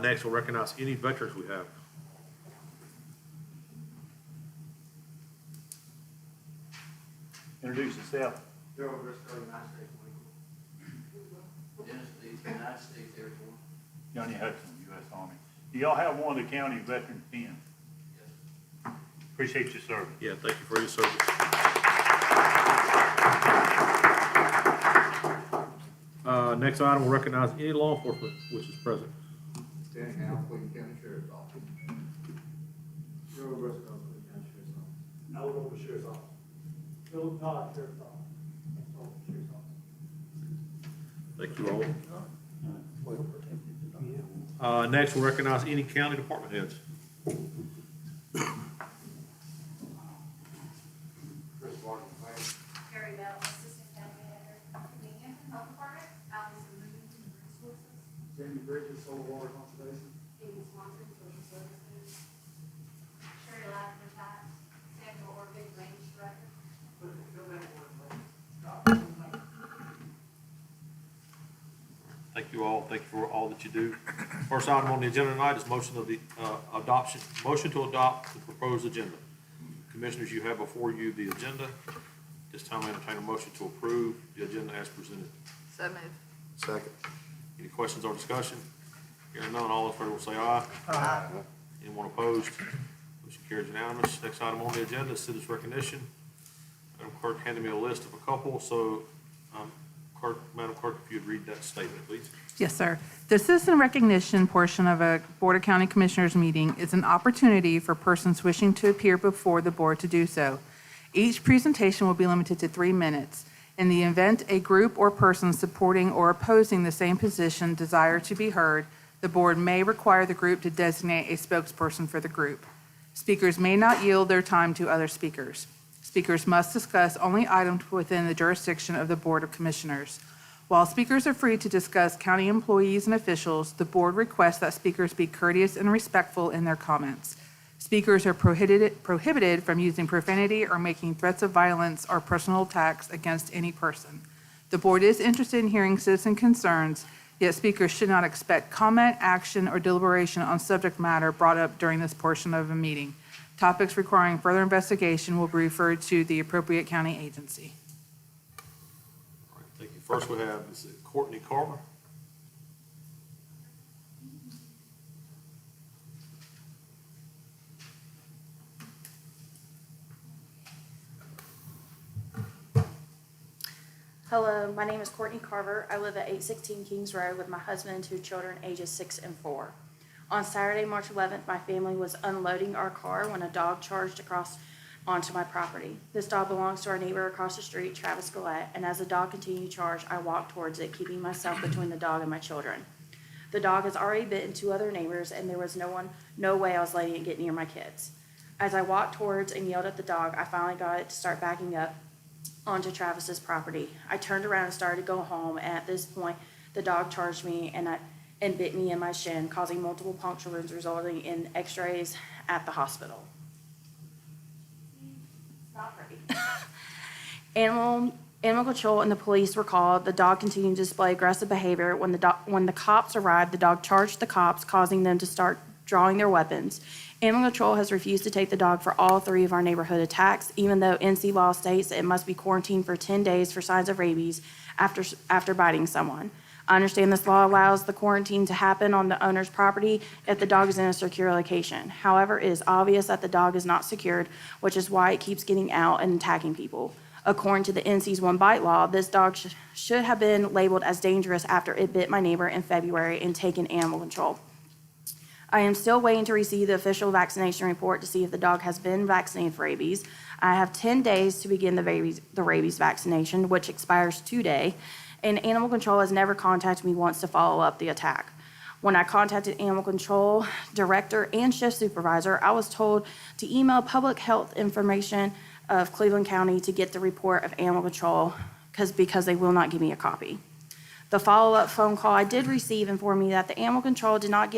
Next, we'll recognize any veterans we have. Introduce yourself. Gerald Briscoe, United States Marine Corps. Dennis Leeds, United States Air Force. Johnny Hudson, U.S. Army. Do y'all have one of the county veteran pins? Yes. Appreciate your service. Yeah, thank you for your service. Next item, we'll recognize any law enforcement which is present. Danny Howe, Clayton County Sheriff's Office. Gerald Briscoe, Clayton County Sheriff's Office. I was over Sheriff's Office. Philip Todd, Sheriff's Office. That's all, Sheriff's Office. Thank you all. Next, we'll recognize any county department heads. Chris Barton, Plant. Carrie Bell, Assistant County Manager, Convenience and Health Department, Allison Moon, Human Resources, Jamie Bridges, Solar Water Conservation. Katie Swanson, Social Services, Sherry Lavender, Tax, Samuel Orvig, Range Director. Thank you all. Thank you for all that you do. First item on the agenda tonight is motion to adopt the proposed agenda. Commissioners, you have before you the agenda. This time I entertain a motion to approve the agenda as presented. So moved. Second. Any questions or discussion? Hearing none, all in favor will say aye. Aye. Anyone opposed? Motion carries unanimous. Next item on the agenda is citizen recognition. Madam Clerk handed me a list of a couple, so Madam Clerk, if you'd read that statement, please. Yes, sir. The citizen recognition portion of a Board of County Commissioners meeting is an opportunity for persons wishing to appear before the board to do so. Each presentation will be limited to 3 minutes. In the event a group or person supporting or opposing the same position desire to be heard, the board may require the group to designate a spokesperson for the group. Speakers may not yield their time to other speakers. Speakers must discuss only items within the jurisdiction of the Board of Commissioners. While speakers are free to discuss county employees and officials, the board requests that speakers be courteous and respectful in their comments. Speakers are prohibited from using profanity or making threats of violence or personal attacks against any person. The board is interested in hearing citizen concerns, yet speakers should not expect comment, action, or deliberation on subject matter brought up during this portion of a meeting. Topics requiring further investigation will be referred to the appropriate county agency. All right, thank you. First we have is Courtney Carver. Hello, my name is Courtney Carver. I live at 816 Kings Road with my husband and 2 children, ages 6 and 4. On Saturday, March 11th, my family was unloading our car when a dog charged across onto my property. This dog belongs to our neighbor across the street, Travis Gillette, and as the dog continued to charge, I walked towards it, keeping myself between the dog and my children. The dog has already bitten 2 other neighbors, and there was no way I was letting it get near my kids. As I walked towards and yelled at the dog, I finally got it to start backing up onto Travis's property. I turned around and started to go home, and at this point, the dog charged me and bit me in my shin, causing multiple puncture wounds resulting in x-rays at the hospital. Stop right. Animal control and the police were called. The dog continued to display aggressive behavior. When the cops arrived, the dog charged the cops, causing them to start drawing their weapons. Animal control has refused to take the dog for all 3 of our neighborhood attacks, even though NC law states it must be quarantined for 10 days for signs of rabies after biting someone. I understand this law allows the quarantine to happen on the owner's property if the dog is in a secure location. However, it is obvious that the dog is not secured, which is why it keeps getting out and attacking people. According to the NC's one bite law, this dog should have been labeled as dangerous after it bit my neighbor in February and taken animal control. I am still waiting to receive the official vaccination report to see if the dog has been vaccinated for rabies. I have 10 days to begin the rabies vaccination, which expires today, and Animal Control has never contacted me once to follow up the attack. When I contacted Animal Control Director and Shift Supervisor, I was told to email Public Health Information of Cleveland County to get the report of Animal Control because they will not give me a copy. The follow-up phone call I did receive informed me that the Animal Control did not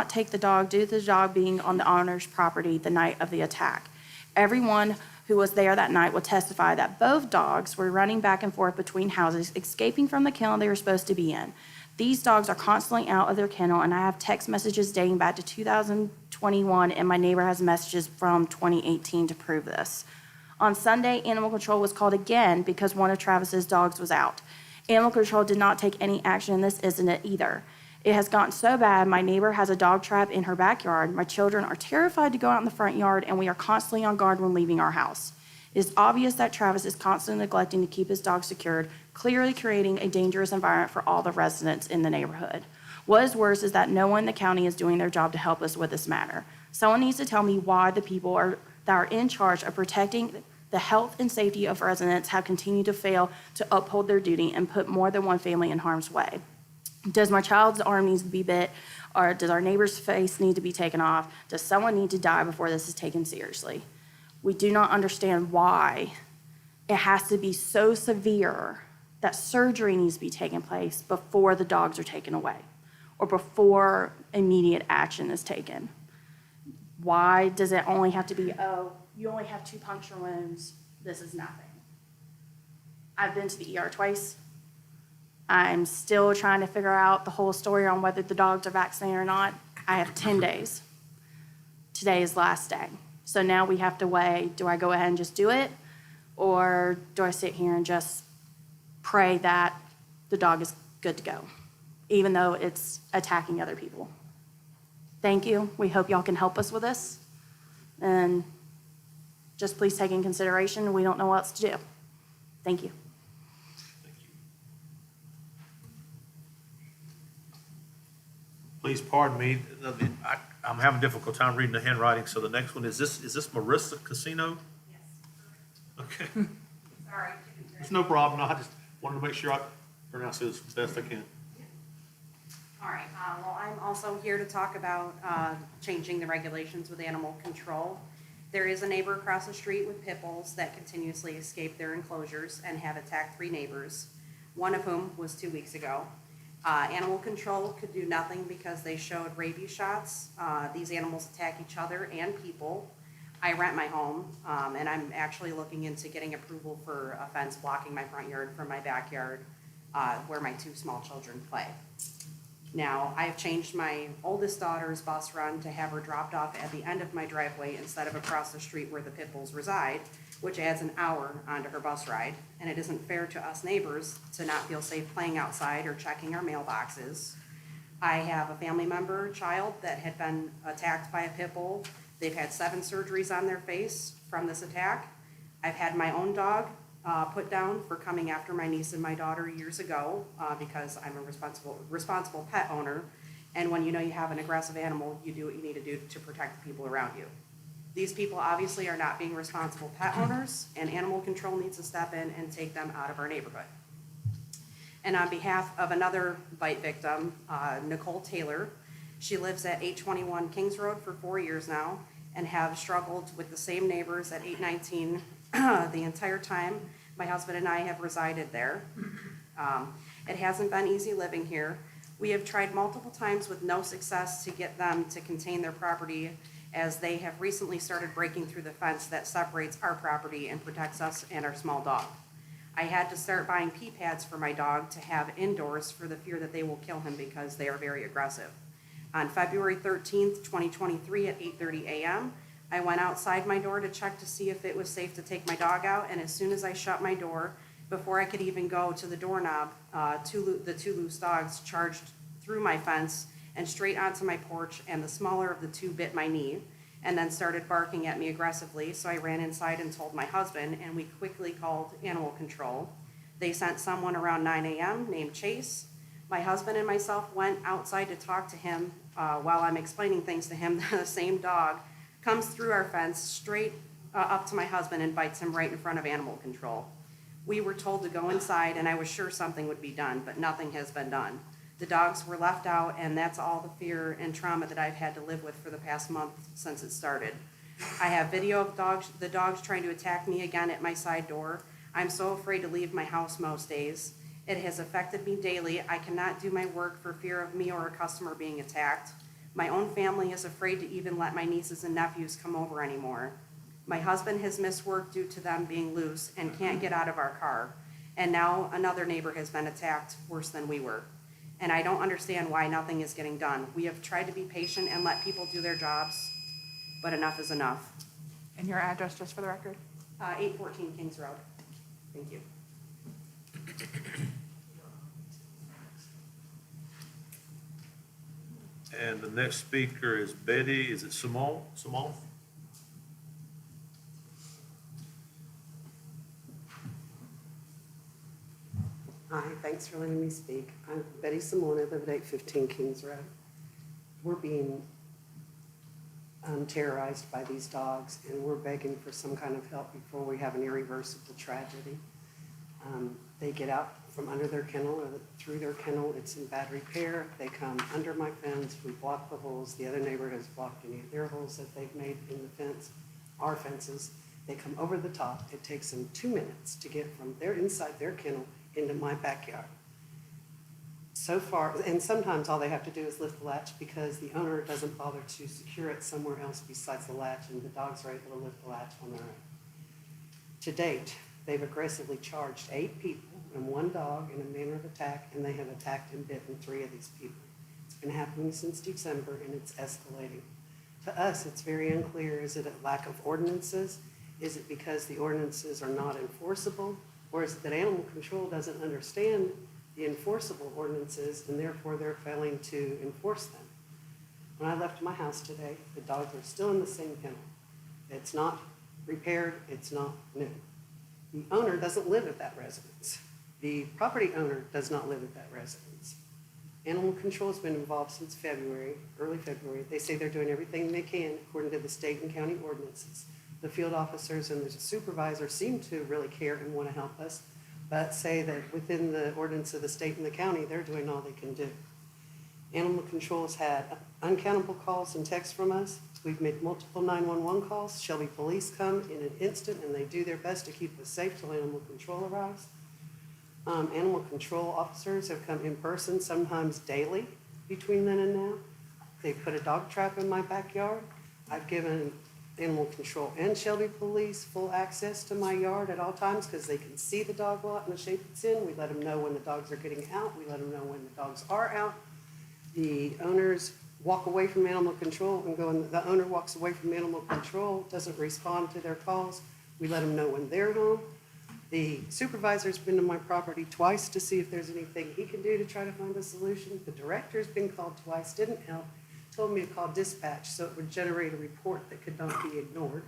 take the dog due to the dog being on the owner's property the night of the attack. Everyone who was there that night will testify that both dogs were running back and forth between houses, escaping from the kennel they were supposed to be in. These dogs are constantly out of their kennel, and I have text messages dating back to 2021, and my neighbor has messages from 2018 to prove this. On Sunday, animal control was called again because one of Travis's dogs was out. Animal control did not take any action in this incident either. It has gotten so bad, my neighbor has a dog trap in her backyard. My children are terrified to go out in the front yard, and we are constantly on guard when leaving our house. It is obvious that Travis is constantly neglecting to keep his dog secured, clearly creating a dangerous environment for all the residents in the neighborhood. What is worse is that no one in the county is doing their job to help us with this matter. Someone needs to tell me why the people that are in charge of protecting the health and safety of residents have continued to fail to uphold their duty and put more than one family in harm's way. Does my child's arm need to be bit, or does our neighbor's face need to be taken off? Does someone need to die before this is taken seriously? We do not understand why it has to be so severe that surgery needs to be taken place before the dogs are taken away or before immediate action is taken. Why does it only have to be, oh, you only have 2 puncture wounds, this is nothing? I've been to the ER twice. I'm still trying to figure out the whole story on whether the dogs are vaccinated or not. I have 10 days. Today is last day. So now we have to weigh, do I go ahead and just do it? Or do I sit here and just pray that the dog is good to go, even though it's attacking other people? Thank you. We hope y'all can help us with this. And just please take in consideration, we don't know what else to do. Thank you. Thank you. Please pardon me, I'm having a difficult time reading the handwriting, so the next one, is this Marissa Casino? Yes. Okay, Sorry. it's no problem, I just wanted to make sure I pronounce it as best I can. All right, well, I'm also here to talk about changing the regulations with animal control. There is a neighbor across the street with pit bulls that continuously escape their enclosures and have attacked 3 neighbors, one of whom was 2 weeks ago. Animal control could do nothing because they showed rabies shots. These animals attack each other and people. I rent my home, and I'm actually looking into getting approval for a fence blocking my front yard from my backyard, where my 2 small children play. Now, I have changed my oldest daughter's bus run to have her dropped off at the end of my driveway instead of across the street where the pit bulls reside, which adds an hour onto her bus ride. And it isn't fair to us neighbors to not feel safe playing outside or checking our mailboxes. I have a family member, child, that had been attacked by a pit bull. They've had 7 surgeries on their face from this attack. I've had my own dog put down for coming after my niece and my daughter years ago because I'm a responsible pet owner. And when you know you have an aggressive animal, you do what you need to do to protect the people around you. These people obviously are not being responsible pet owners, and animal control needs to step in and take them out of our neighborhood. And on behalf of another bite victim, Nicole Taylor, she lives at 821 Kings Road for 4 years now and have struggled with the same neighbors at 819 the entire time my husband and I have resided there. It hasn't been easy living here. We have tried multiple times with no success to get them to contain their property, as they have recently started breaking through the fence that separates our property and protects us and our small dog. I had to start buying pee pads for my dog to have indoors for the fear that they will kill him because they are very aggressive. On February 13th, 2023 at 8:30 a.m., I went outside my door to check to see if it was safe to take my dog out, and as soon as I shut my door, before I could even go to the doorknob, the 2 loose dogs charged through my fence and straight onto my porch, and the smaller of the 2 bit my knee and then started barking at me aggressively. So I ran inside and told my husband, and we quickly called animal control. They sent someone around 9 a.m. named Chase. My husband and myself went outside to talk to him. While I'm explaining things to him, the same dog comes through our fence straight up to my husband and bites him right in front of animal control. We were told to go inside, and I was sure something would be done, but nothing has been done. The dogs were left out, and that's all the fear and trauma that I've had to live with for the past month since it started. I have video of the dogs trying to attack me again at my side door. I'm so afraid to leave my house most days. It has affected me daily. I cannot do my work for fear of me or a customer being attacked. My own family is afraid to even let my nieces and nephews come over anymore. My husband has missed work due to them being loose and can't get out of our car. And now another neighbor has been attacked worse than we were. And I don't understand why nothing is getting done. We have tried to be patient and let people do their jobs, but enough is enough. And your address, just for the record? 814 Kings Road. Thank you. And the next speaker is Betty, is it Simone? Simone? Hi, thanks for letting me speak. I'm Betty Simone, I live at 815 Kings Road. We're being terrorized by these dogs, and we're begging for some kind of help before we have an irreversible tragedy. They get out from under their kennel or through their kennel, it's in bad repair. They come under my fence, we block the holes. The other neighbor has blocked any of their holes that they've made in the fence, our fences. They come over the top. It takes them 2 minutes to get from their inside their kennel into my backyard. So far, and sometimes all they have to do is lift the latch because the owner doesn't bother to secure it somewhere else besides the latch, and the dogs are able to lift the latch on their own. To date, they've aggressively charged 8 people and 1 dog in a manner of attack, and they have attacked and bitten 3 of these people. It's been happening since December, and it's escalating. To us, it's very unclear, is it a lack of ordinances? Is it because the ordinances are not enforceable? Or is it that animal control doesn't understand the enforceable ordinances and therefore they're failing to enforce them? When I left my house today, the dogs are still in the same kennel. It's not repaired, it's not new. The owner doesn't live at that residence. The property owner does not live at that residence. Animal control has been involved since February, early February. They say they're doing everything they can according to the state and county ordinances. The field officers and the supervisor seem to really care and want to help us, but say that within the ordinance of the state and the county, they're doing all they can do. Animal control has had uncountable calls and texts from us. We've made multiple 911 calls. Shelby Police come in an instant, and they do their best to keep us safe till animal control arrives. Animal control officers have come in person, sometimes daily, between then and now. They put a dog trap in my backyard. I've given animal control and Shelby Police full access to my yard at all times because they can see the dog lot and the shape it's in. We let them know when the dogs are getting out. We let them know when the dogs are out. The owners walk away from animal control and go, and the owner walks away from animal control, doesn't respond to their calls. We let them know when they're home. The supervisor's been to my property twice to see if there's anything he can do to try to find a solution. The director's been called twice, didn't help. Told me to call dispatch so it would generate a report that could not be ignored.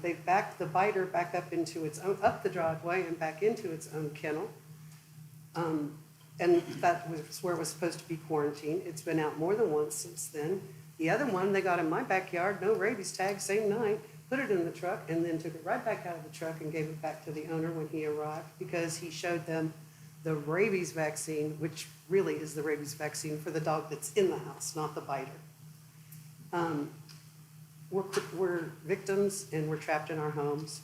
They backed the biter back up into its own, up the driveway and back into its own kennel. And that was where it was supposed to be quarantined. It's been out more than once since then. The other one, they got in my backyard, no rabies tag, same night, put it in the truck, and then took it right back out of the truck and gave it back to the owner when he arrived because he showed them the rabies vaccine, which really is the rabies vaccine for the dog that's in the house, not the biter. We're victims and we're trapped in our homes.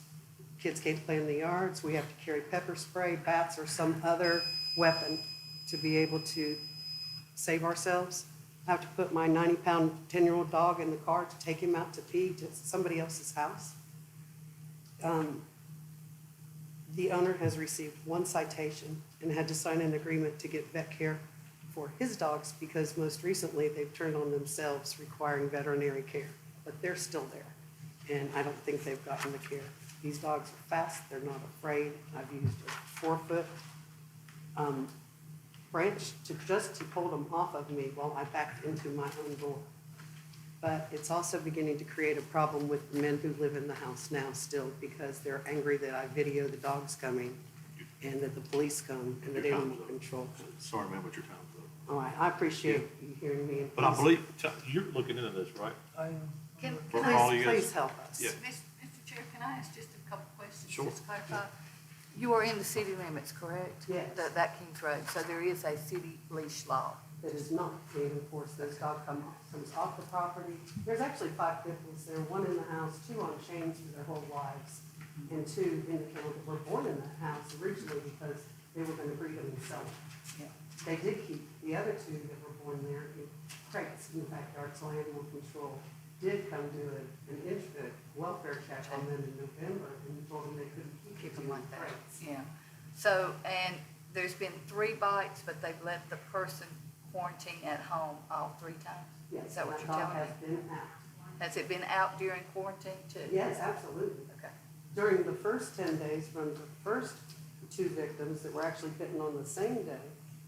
Kids can't play in the yards. We have to carry pepper spray, bats, or some other weapon to be able to save ourselves. I have to put my 90-pound, 10-year-old dog in the car to take him out to pee to somebody else's house. The owner has received 1 citation and had to sign an agreement to get vet care for his dogs because most recently they've turned on themselves requiring veterinary care, but they're still there. And I don't think they've gotten the care. These dogs are fast, they're not afraid. I've used a 4-foot branch to hold them off of me while I backed into my own door. But it's also beginning to create a problem with the men who live in the house now still because they're angry that I video the dogs coming and that the police come and that animal control comes. Sorry, ma'am, but your time's up. All right, I appreciate you hearing me. And But I please- believe, you're looking into this, right? Can For I, all you guys. Please help us. Yeah. Mr. Chair, can I ask just a couple questions? Sure. Just to clarify? You are in the city limits, correct? Yes. That Kings Road, so there is a city leash law. That is not being enforced. Those dogs comes off the property. There's actually 5 pit bulls there, 1 in the house, 2 on chains for their whole lives, and 2 in the kennel that were born in that house originally because they were gonna breed them and sell them. Yeah. They did keep the other 2 that were born there in crates in the backyard, so animal control did come do a welfare check on them in November and told them they couldn't keep Keep them them in like that. crates. Yeah. So, and there's been 3 bites, but they've let the person quarantine at home all 3 times? Yes, Is that what my you're dog telling has me? been out. Has it been out during quarantine too? Yes, absolutely. Okay. During the first 10 days from the first 2 victims that were actually bitten on the same day,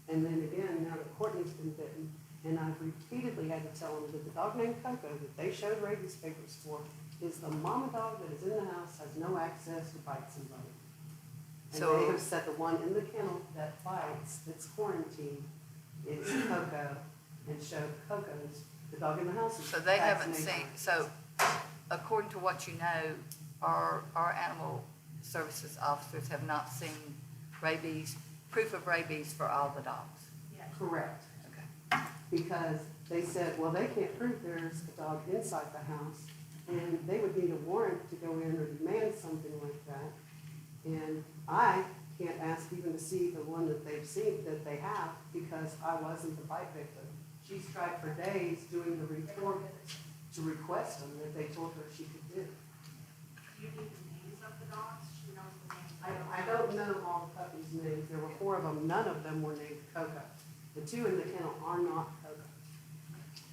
and then again, now that Courtney's been bitten, and I've repeatedly had to tell them that the dog named Coco that they showed rabies papers for is the mama dog that is in the house, has no access to bite somebody. And So- they have said the one in the kennel that bites, that's quarantined, is Coco, and showed Coco's, the dog in the house is So they haven't vaccinated. seen, so according to what you know, our animal services officers have not seen rabies, proof of rabies for all the dogs? Correct. Okay. Because they said, well, they can't prove there's a dog inside the house, and they would need a warrant to go in or demand something like that. And I can't ask even to see the one that they've seen, that they have, because I wasn't the bite victim. She's tried for days doing the report to request them that they told her she could do. You need the names of the dogs, she knows the names. I don't know all the puppies' names. There were 4 of them. None of them were named Coco. The 2 in the kennel are not Coco.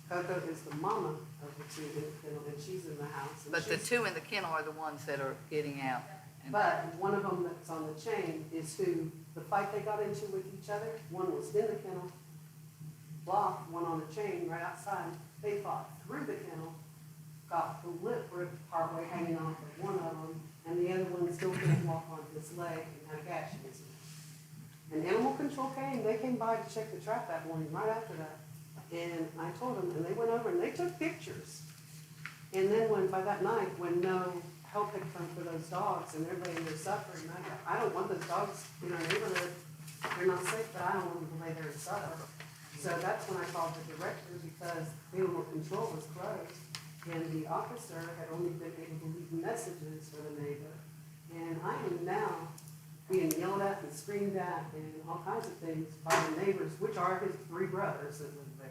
Coco is the mama of the 2 in the kennel, and she's in the house. and But the she's- 2 in the kennel are the ones that are getting out. And- But one of them that's on the chain is who, the fight they got into with each other, one was in the kennel, blocked, one on the chain right outside. They fought through the kennel, got the lip ripped partway hanging off of one of them, and the other one still couldn't walk on his leg and had a gash in his neck. And animal control came, they came by to check the trap that morning, right after that. And I told them, and they went over and they took pictures. And then by that night, when no help had come for those dogs and they're laying there suffering, I don't want those dogs in our neighborhood. They're not safe, but I don't want them to lay there and suffer. So that's when I called the director because animal control was closed. And the officer had only been able to leave messages for the neighbor. And I am now being yelled at and screamed at and all kinds of things by the neighbors, which are his 3 brothers that live there.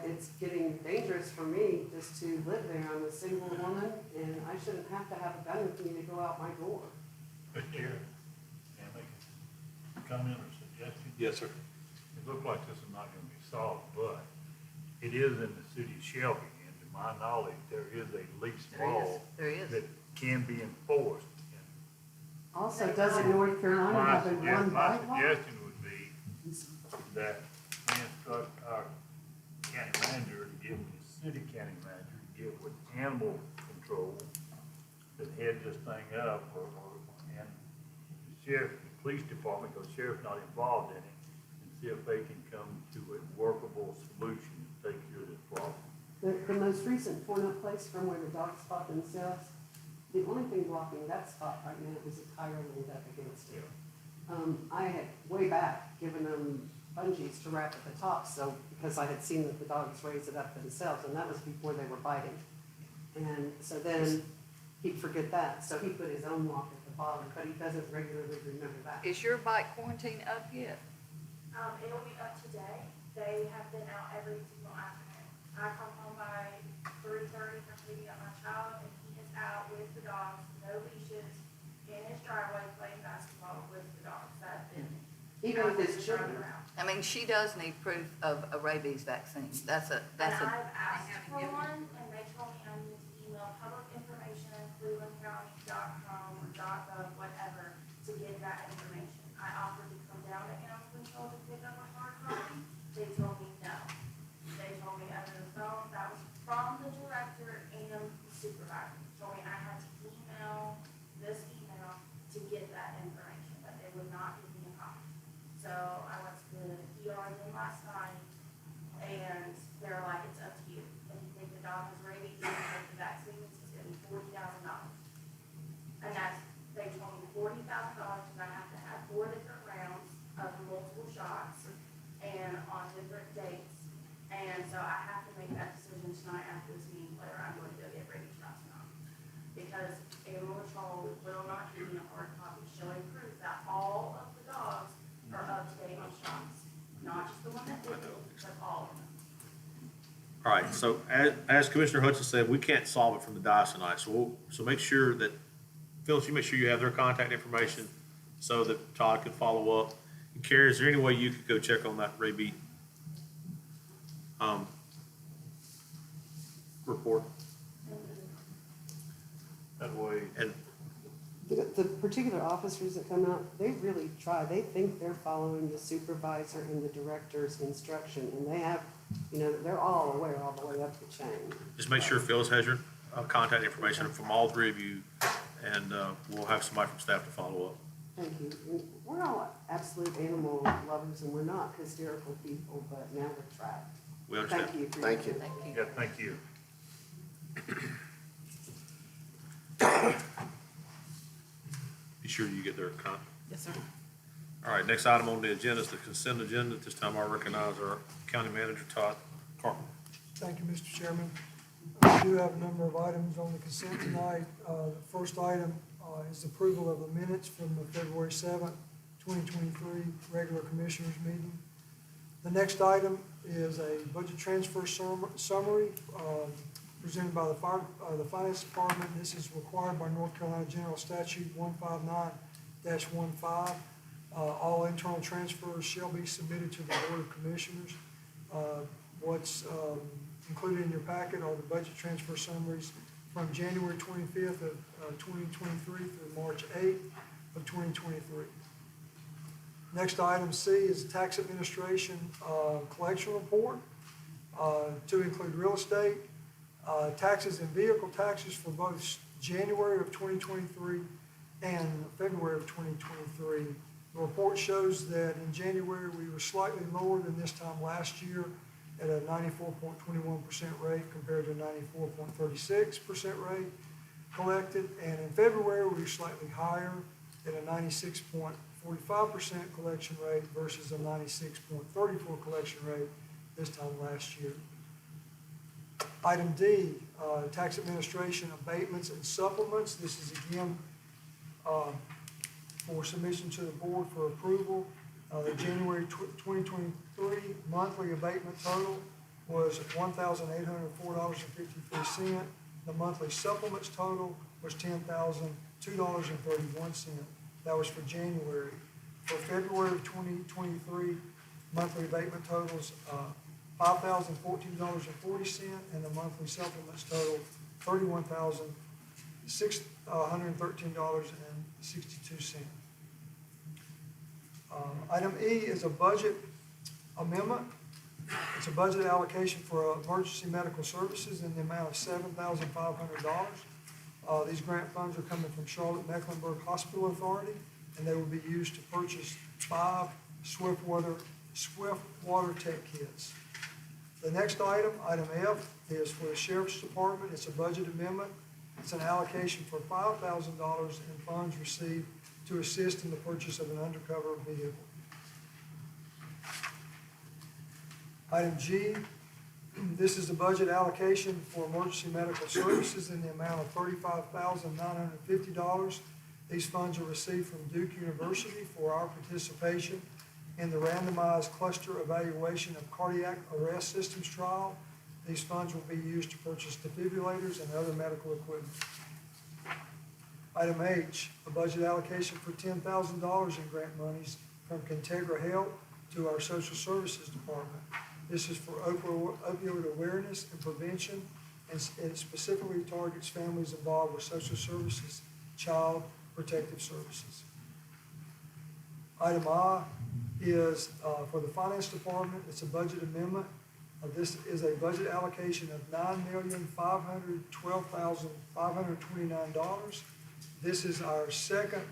It's getting dangerous for me just to live there. I'm a single woman, and I shouldn't have to have a gun with me to go out my door. But Chair, can I make a comment or suggestion? Yes, sir. It looks like this is not gonna be solved, but it is in the city of Shelby, and to my knowledge, there is a leash law There is. that can be enforced. And Also, doesn't North Carolina have a one my bite law? suggestion would be that we instruct our county manager to get with the city county manager, to get with animal control, that head this thing up, and the sheriff, the police department, because the sheriff's not involved in it, and see if they can come to a workable solution to take care of this problem. The most recent torn up place from where the dogs fought themselves, the only thing blocking that spot right now is a tire laid up against it. I had way back given them bungees to wrap at the top, so, because I had seen that the dogs raise it up themselves, and that was before they were biting. And so then he'd forget that, so he put his own lock at the bottom, but he doesn't regularly remember that. Is your bike quarantine up yet? It'll be up today. They have been out every single afternoon. I come home by 3:30 from picking up my child, and he is out with the dogs, no leashes, in his driveway playing basketball with the dogs. That's been. Even with his children. I mean, she does need proof of a rabies vaccine. That's And a, I've asked for one, and they told me I need to email public information, clevelandcounty.com or .gov, whatever, to get that information. I offered to come down to animal control to pick up a hard copy. They told me no. They told me over the phone, that was from the director and the supervisor. Told me I had to email this email to get that information, but they would not give me a copy. So I went to the ER again last night, and they're like, it's up to you. If you think the dog has rabies, you can take the vaccines, it's gonna be $40,000. And that's, they told me $40,000, because I have to have 4 different rounds of multiple shots, and on different dates. And so I have to make that decision tonight after this meeting, whether I'm going to go get rabies shots or not. Because animal control will not give me a hard copy showing proof that all of the dogs are up to date on shots. Not just the one that did it, but all of them. All right, so as Commissioner Hudson said, we can't solve it from the dais tonight, so make sure that, Phyllis, you make sure you have their contact information, so that Todd could follow up. And Carrie, is there any way you could go check on that rabies report? That way, And The particular officers that come out, they really try. They think they're following the supervisor and the director's instruction, and they have, they're all aware all the way up the chain. just make sure Phyllis has your contact information from all three of you, and we'll have somebody from staff to follow up. Thank you. And we're all absolute animal lovers, and we're not hysterical people, but now we're trapped. We understand. Thank you. for Thank you. Thank you. yeah, thank you. Be sure you get their contact. Yes, sir. All right, next item on the agenda is the consent agenda. At this time, I recognize our county manager, Todd Carpenter. Thank you, Mr. Chairman. We do have a number of items on the consent tonight. The first item is approval of the minutes from the February 7th, 2023 regular commissioners meeting. The next item is a budget transfer summary presented by the Finance Department. This is required by North Carolina General Statute 159-15. All internal transfers shall be submitted to the Board of Commissioners. What's included in your packet are the budget transfer summaries from January 25th of 2023 through March 8th of 2023. Next item C is Tax Administration Collection Report to include real estate, taxes and vehicle taxes for both January of 2023 and February of 2023. The report shows that in January, we were slightly lower than this time last year at a 94.21% rate compared to 94.36% rate collected. And in February, we were slightly higher at a 96.45% collection rate versus a 96.34% collection rate this time last year. Item D, Tax Administration Abatements and Supplements. This is again for submission to the board for approval. The January 2023 monthly abatement total was $1,804.53. The monthly supplements total was $10,002.31. That was for January. For February of 2023, monthly abatement totals $5,014.40, and the monthly supplements total $31,613.62. Item E is a budget amendment. It's a budget allocation for emergency medical services in the amount of $7,500. These grant funds are coming from Charlotte-Mecklenburg Hospital Authority, and they will be used to purchase 5 Swift Water Tech kits. The next item, item F, is for the Sheriff's Department. It's a budget amendment. It's an allocation for $5,000 in funds received to assist in the purchase of an undercover vehicle. Item G, this is the budget allocation for emergency medical services in the amount of $35,950. These funds are received from Duke University for our participation in the randomized cluster evaluation of cardiac arrest systems trial. These funds will be used to purchase defibrillators and other medical equipment. Item H, a budget allocation for $10,000 in grant monies from Contegra Health to our Social Services Department. This is for opioid awareness and prevention, and it specifically targets families involved with social services, child protective services. Item I is for the Finance Department. It's a budget amendment. This is a budget allocation of $9,512,529. This is our second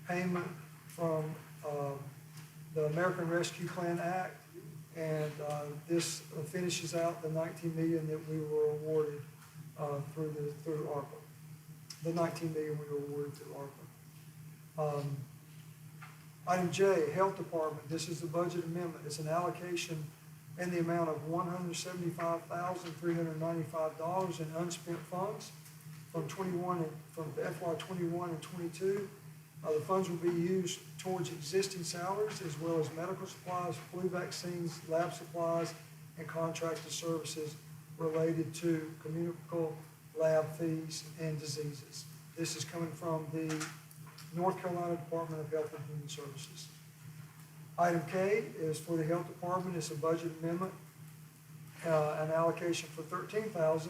payment from the American Rescue Plan Act, and this finishes out the $19 million that we were awarded through ARPA. The $19 million we were awarded through ARPA. Item J, Health Department. This is the budget amendment. It's an allocation in the amount of $175,395 in unspent funds from FY 21 and 22. The funds will be used towards existing salaries as well as medical supplies, flu vaccines, lab supplies, and contracted services related to communicable lab fees and diseases. This is coming from the North Carolina Department of Health and Human Services. Item K is for the Health Department. It's a budget amendment, an allocation for $13,000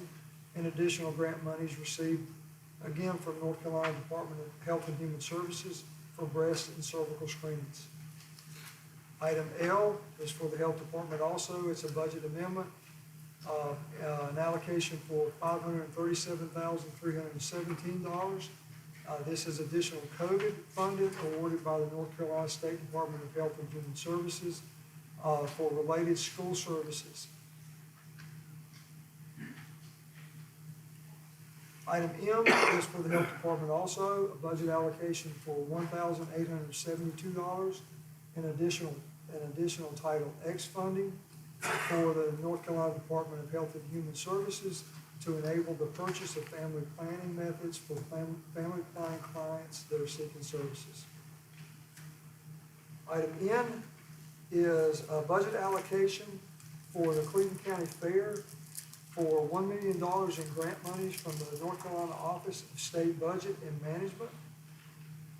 in additional grant monies received, again, from North Carolina Department of Health and Human Services for breast and cervical screenings. Item L is for the Health Department also. It's a budget amendment, an allocation for $537,317. This is additional COVID funding awarded by the North Carolina State Department of Health and Human Services for related school services. Item M is for the Health Department also, a budget allocation for $1,872 in additional Title X funding for the North Carolina Department of Health and Human Services to enable the purchase of family planning methods for family planning clients that are seeking services. Item N is a budget allocation for the Cleveland County Fair for $1 million in grant monies from the North Carolina Office of State Budget and Management.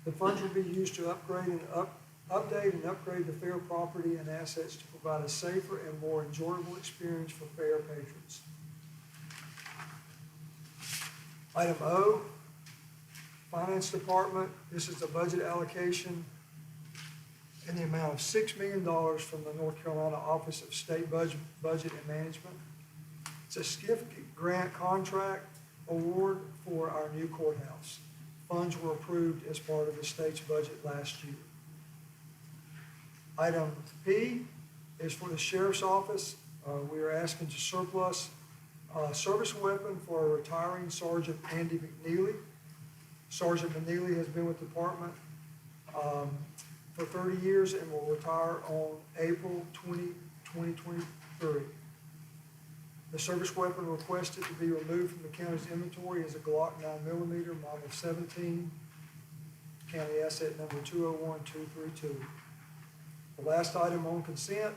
The funds will be used to update and upgrade the fair property and assets to provide a safer and more enjoyable experience for fair patrons. Item O, Finance Department. This is a budget allocation in the amount of $6 million from the North Carolina Office of State Budget and Management. It's a SCIF grant contract award for our new courthouse. Funds were approved as part of the state's budget last year. Item P is for the Sheriff's Office. We are asking to surplus a service weapon for a retiring Sergeant Andy McNeely. Sergeant McNeely has been with the department for 30 years and will retire on April 2023. The service weapon requested to be removed from the county's inventory is a Glock 9mm model 17, county asset number 201232. The last item on consent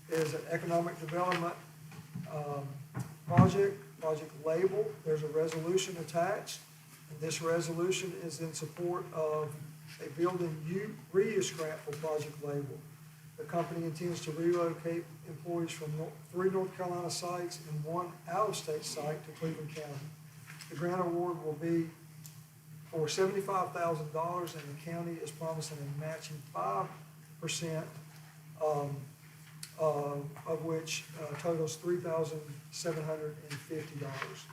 is an economic development project label. There's a resolution attached, and this resolution is in support of a building reuse grant for Project Label. The company intends to relocate employees from 3 North Carolina sites and 1 out-of-state site to Cleveland County. The grant award will be for $75,000, and the county is promising a matching 5%, of which totals $3,750.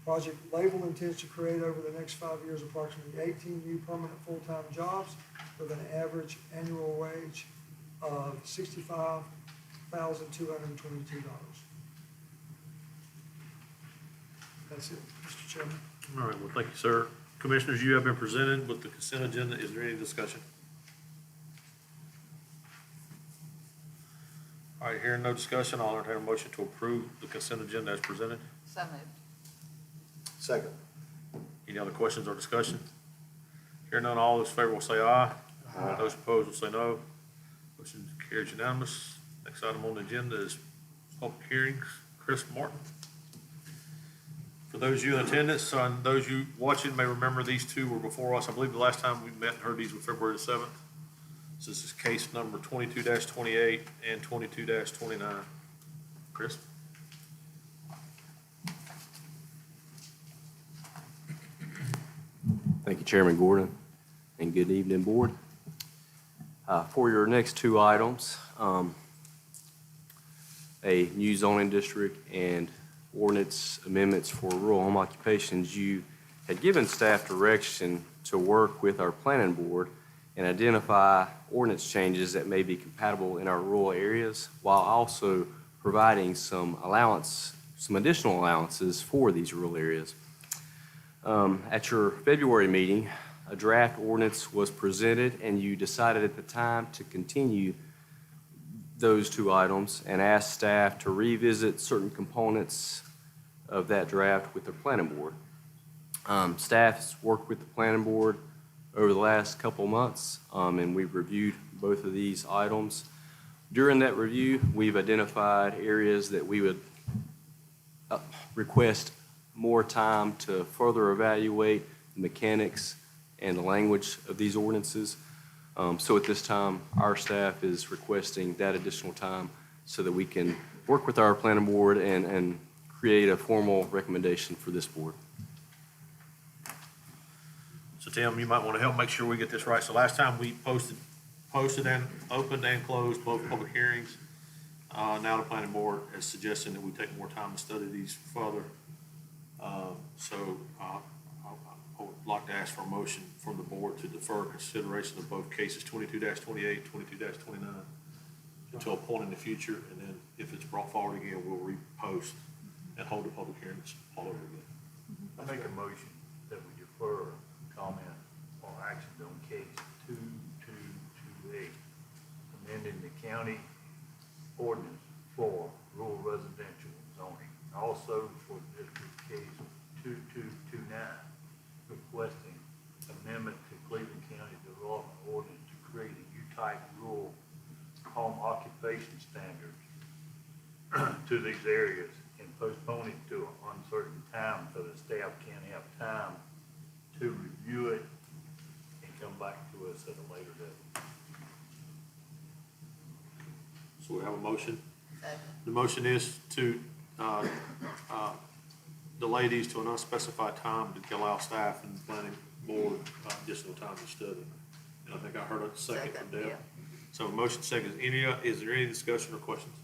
Project Label intends to create over the next 5 years approximately 18 new permanent full-time jobs with an average annual wage of $65,222. That's it, Mr. Chairman. All right, well, thank you, sir. Commissioners, you have been presented with the consent agenda. Is there any discussion? All right, hearing no discussion, I'll entertain a motion to approve the consent agenda as presented. So moved. Second. Any other questions or discussion? Hearing none, all those in favor will say aye. Aye. Those opposed will say no. Motion carries unanimous. Next item on the agenda is public hearings. Chris Martin. For those of you in attendance, and those of you watching may remember these two were before us. I believe the last time we met and heard these was February the 7th. So this is case number 22-28 and 22-29. Chris? Thank you, Chairman Gordon, and good evening, Board. For your next 2 items, a new zoning district and ordinance amendments for rural home occupations, you had given staff direction to work with our planning board and identify ordinance changes that may be compatible in our rural areas, while also providing some additional allowances for these rural areas. At your February meeting, a draft ordinance was presented, and you decided at the time to continue those 2 items and asked staff to revisit certain components of that draft with the planning board. Staff has worked with the planning board over the last couple of months, and we've reviewed both of these items. During that review, we've identified areas that we would request more time to further evaluate the mechanics and the language of these ordinances. So at this time, our staff is requesting that additional time so that we can work with our planning board and create a formal recommendation for this board. So Tim, you might want to help make sure we get this right. So last time we posted and opened and closed both public hearings. Now the planning board is suggesting that we take more time to study these further. So I would like to ask for a motion from the board to defer consideration of both cases 22-28, 22-29 until a point in the future, and then if it's brought forward again, we'll repost and hold the public hearings all over again. I make a motion that we defer comment or action on case 2228, amending the county ordinance for rural residential zoning. Also for district case 2229, requesting amendment to Cleveland County Development Ordinance to create a U-type rural home occupation standards to these areas and postpone it to an uncertain time so the staff can have time to review it and come back to us at a later date. So we have a motion. Second. The motion is to delay these to an unspecified time to allow staff and the planning board additional time to study. And I think I heard a second from Deb. Yeah. So motion second. Is there any discussion or questions?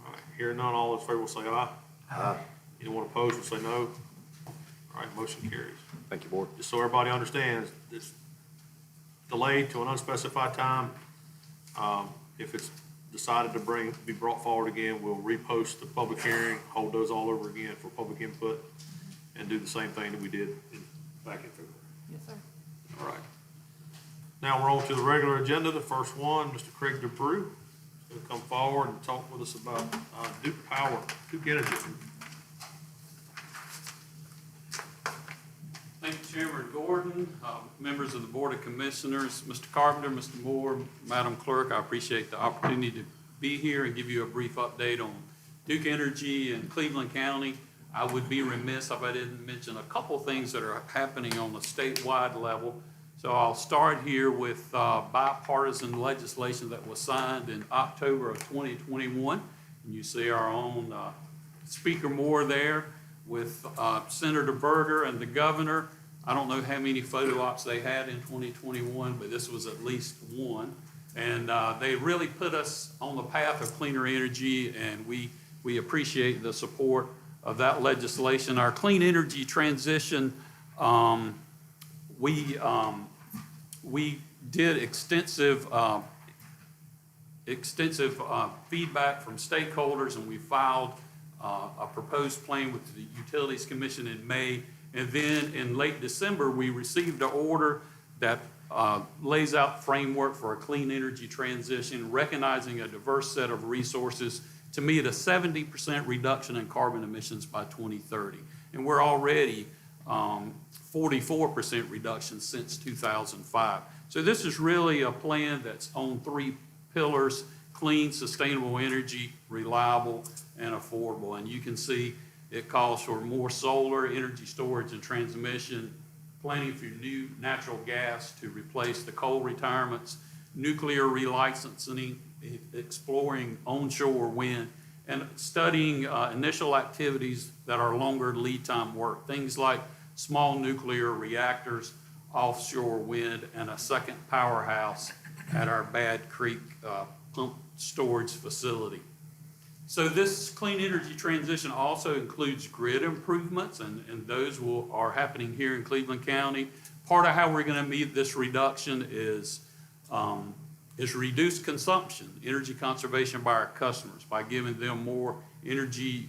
All right, hearing none, all in favor will say aye. Aye. Anyone opposed will say no. All right, motion carries. Thank you, board. Just so everybody understands, it's delayed to an unspecified time. If it's decided to be brought forward again, we'll repost the public hearing, hold those all over again for public input, and do the same thing that we did back in February. Yes, sir. All right. Now we're on to the regular agenda. The first one, Mr. Craig DeBrew is going to come forward and talk with us about Duke Energy. Thank you, Chairman Gordon, members of the Board of Commissioners, Mr. Carpenter, Mr. Moore, Madam Clerk. I appreciate the opportunity to be here and give you a brief update on Duke Energy in Cleveland County. I would be remiss if I didn't mention a couple things that are happening on the statewide level. So I'll start here with bipartisan legislation that was signed in October of 2021. And you see our own Speaker Moore there with Senator Berger and the governor. I don't know how many photo ops they had in 2021, but this was at least one. And they really put us on the path of cleaner energy, and we appreciate the support of that legislation. Our clean energy transition, we did extensive feedback from stakeholders, and we filed a proposed plan with the Utilities Commission in May. And then in late December, we received an order that lays out framework for a clean energy transition, recognizing a diverse set of resources to meet a 70% reduction in carbon emissions by 2030. And we're already 44% reduction since 2005. So this is really a plan that's on three pillars: clean, sustainable energy, reliable, and affordable. And you can see it calls for more solar, energy storage and transmission, planning for new natural gas to replace the coal retirements, nuclear relicensing, exploring onshore wind, and studying initial activities that are longer lead time work, things like small nuclear reactors, offshore wind, and a second powerhouse at our Bad Creek pump storage facility. So this clean energy transition also includes grid improvements, and those are happening here in Cleveland County. Part of how we're going to meet this reduction is reduced consumption, energy conservation by our customers, by giving them more energy,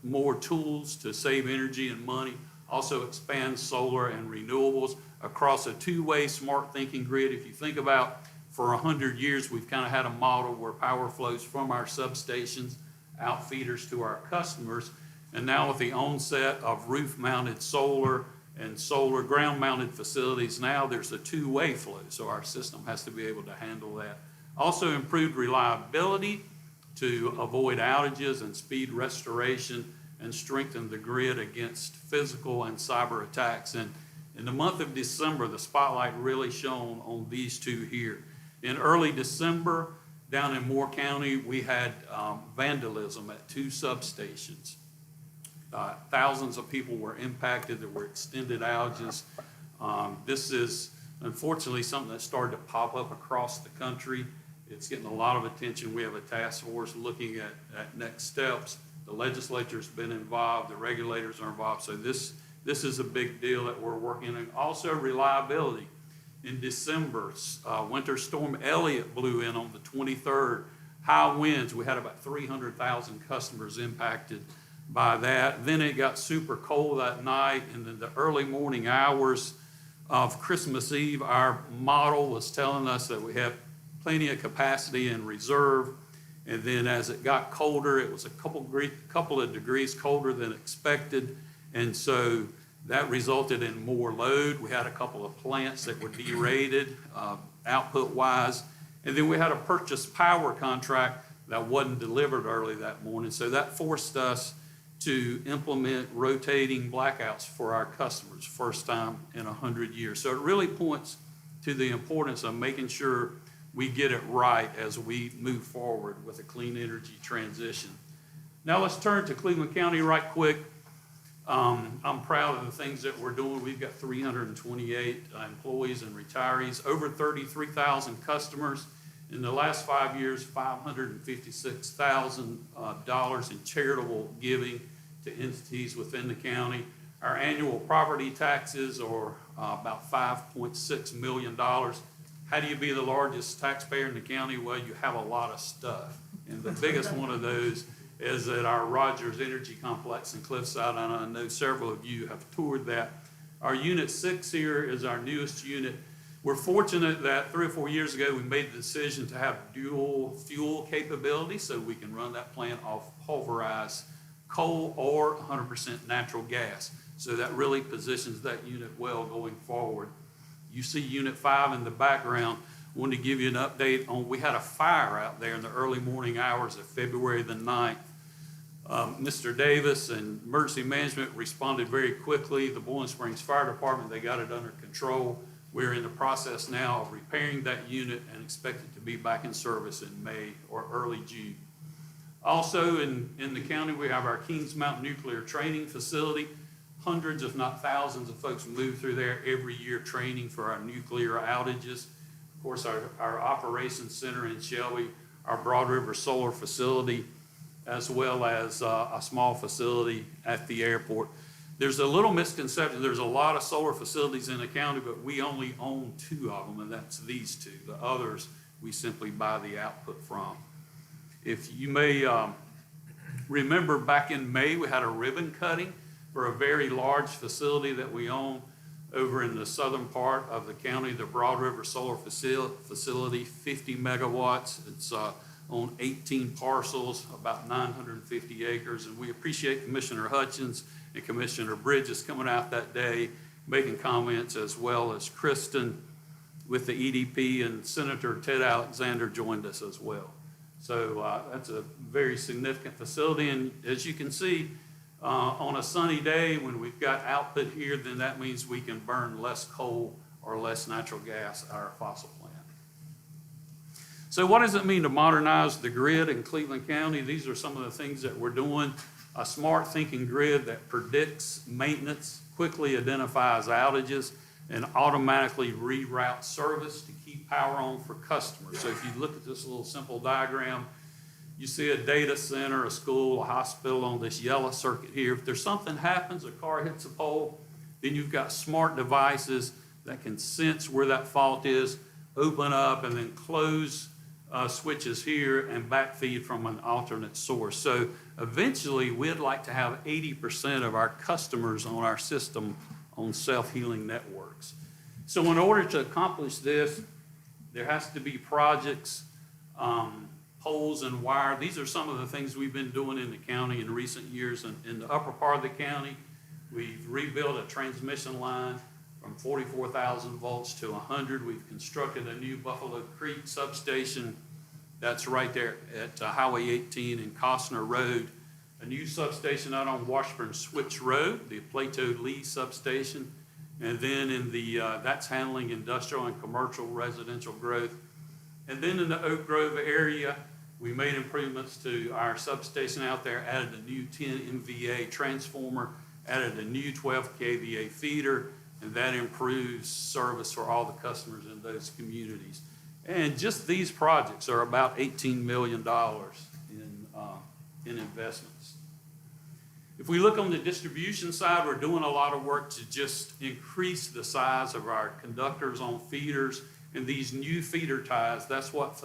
more tools to save energy and money. Also expand solar and renewables across a two-way smart thinking grid. If you think about, for 100 years, we've kind of had a model where power flows from our substations, outfeeders to our customers. And now with the onset of roof-mounted solar and solar ground-mounted facilities, now there's a two-way flow. So our system has to be able to handle that. Also improved reliability to avoid outages and speed restoration. and strengthen the grid against physical and cyber attacks. And in the month of December, the spotlight really shone on these two here. In early December, down in Moore County, we had vandalism at 2 substations. Thousands of people were impacted. There were extended outages. This is unfortunately something that started to pop up across the country. It's getting a lot of attention. We have a task force looking at next steps. The legislature's been involved, the regulators are involved. So this is a big deal that we're working on. Also reliability. In December, Winter Storm Elliott blew in on the 23rd. High winds, we had about 300,000 customers impacted by that. Then it got super cold that night, and in the early morning hours of Christmas Eve, our model was telling us that we have plenty of capacity in reserve. And then as it got colder, it was a couple of degrees colder than expected. And so that resulted in more load. We had a couple of plants that were derated output-wise. And then we had a purchase power contract that wasn't delivered early that morning. So that forced us to implement rotating blackouts for our customers, first time in 100 years. So it really points to the importance of making sure we get it right as we move forward with a clean energy transition. Now let's turn to Cleveland County right quick. I'm proud of the things that we're doing. We've got 328 employees and retirees, over 33,000 customers. In the last 5 years, $556,000 in charitable giving to entities within the county. Our annual property taxes are about $5.6 million. How do you be the largest taxpayer in the county? Well, you have a lot of stuff. And the biggest one of those is at our Rogers Energy Complex in Cliffside, and I know several of you have toured that. Our Unit 6 here is our newest unit. We're fortunate that 3 or 4 years ago, we made the decision to have dual fuel capability so we can run that plant off pulverized coal or 100% natural gas. So that really positions that unit well going forward. You see Unit 5 in the background. Wanted to give you an update on, we had a fire out there in the early morning hours of February the 9th. Mr. Davis and Emergency Management responded very quickly. The Boiling Springs Fire Department, they got it under control. We're in the process now of repairing that unit and expect it to be back in service in May or early June. Also in the county, we have our Kings Mountain Nuclear Training Facility. Hundreds, if not thousands, of folks move through there every year training for our nuclear outages. Of course, our operations center in Shelby, our Broad River Solar Facility, as well as a small facility at the airport. There's a little misconception. There's a lot of solar facilities in the county, but we only own 2 of them, and that's these 2. The others, we simply buy the output from. If you may remember back in May, we had a ribbon cutting for a very large facility that we own over in the southern part of the county, the Broad River Solar Facility, 50 megawatts. It's on 18 parcels, about 950 acres, and we appreciate Commissioner Hutchins and Commissioner Bridges coming out that day, making comments, as well as Kristen with the EDP, and Senator Ted Alexander joined us as well. So that's a very significant facility, and as you can see, on a sunny day when we've got output here, then that means we can burn less coal or less natural gas at our fossil plant. So what does it mean to modernize the grid in Cleveland County? These are some of the things that we're doing. A smart thinking grid that predicts maintenance, quickly identifies outages, and automatically reroutes service to keep power on for customers. So if you look at this little simple diagram, you see a data center, a school, a hospital on this yellow circuit here. If there's something happens, a car hits a pole, then you've got smart devices that can sense where that fault is, open up and then close switches here and backfeed from an alternate source. So eventually we'd like to have 80% of our customers on our system on self-healing networks. So in order to accomplish this, there has to be projects, poles and wire. These are some of the things we've been doing in the county in recent years. In the upper part of the county, we've rebuilt a transmission line from 44,000 volts to 100. We've constructed a new Buffalo Creek substation that's right there at Highway 18 and Costner Road. a new substation out on Washburn Switch Road, the Plato Lee substation. And then in the, that's handling industrial and commercial residential growth. And then in the Oak Grove area, we made improvements to our substation out there, added a new 10 MVA transformer, added a new 12 kVA feeder, and that improves service for all the customers in those communities. And just these projects are about $18 million in investments. If we look on the distribution side, we're doing a lot of work to just increase the size of our conductors on feeders, and these new feeder ties, that's what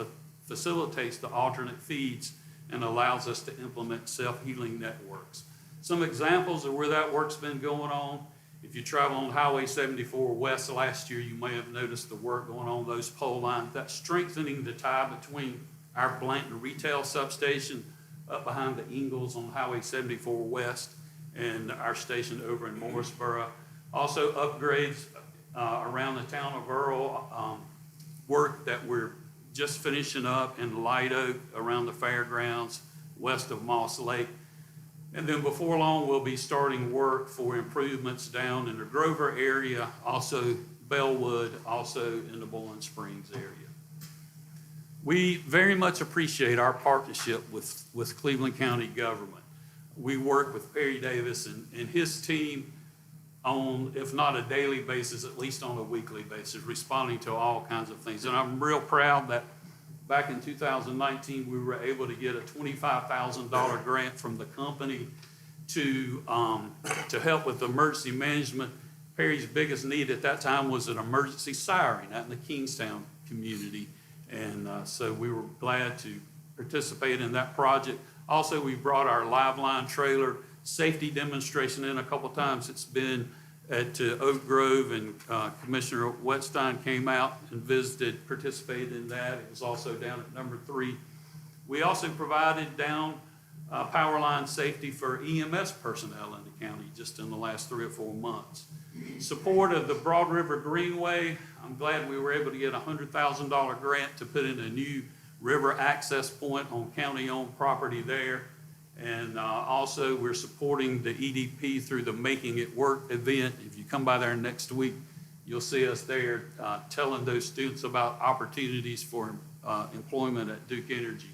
facilitates the alternate feeds and allows us to implement self-healing networks. Some examples of where that work's been going on: if you travel on Highway 74 West last year, you may have noticed the work going on those pole lines. That's strengthening the tie between our Blanton retail substation up behind the Ingalls on Highway 74 West and our station over in Morrisboro. Also upgrades around the town of Earl, work that we're just finishing up in Light Oak around the fairgrounds west of Moss Lake. And then before long, we'll be starting work for improvements down in the Grover area, also Bellwood, also in the Bowling Springs area. We very much appreciate our partnership with Cleveland County government. We work with Perry Davis and his team on, if not a daily basis, at least on a weekly basis, responding to all kinds of things. And I'm real proud that back in 2019, we were able to get a $25,000 grant from the company to help with emergency management. Perry's biggest need at that time was an emergency siren out in the Kingstown community. And so we were glad to participate in that project. Also, we brought our Liveline trailer safety demonstration in a couple times. It's been at Oak Grove, and Commissioner Wetstein came out and visited, participated in that. It was also down at number 3. We also provided down power line safety for EMS personnel in the county just in the last 3 or 4 months. Support of the Broad River Greenway. I'm glad we were able to get a $100,000 grant to put in a new river access point on county-owned property there. And also, we're supporting the EDP through the Making It Work event. If you come by there next week, you'll see us there telling those students about opportunities for employment at Duke Energy.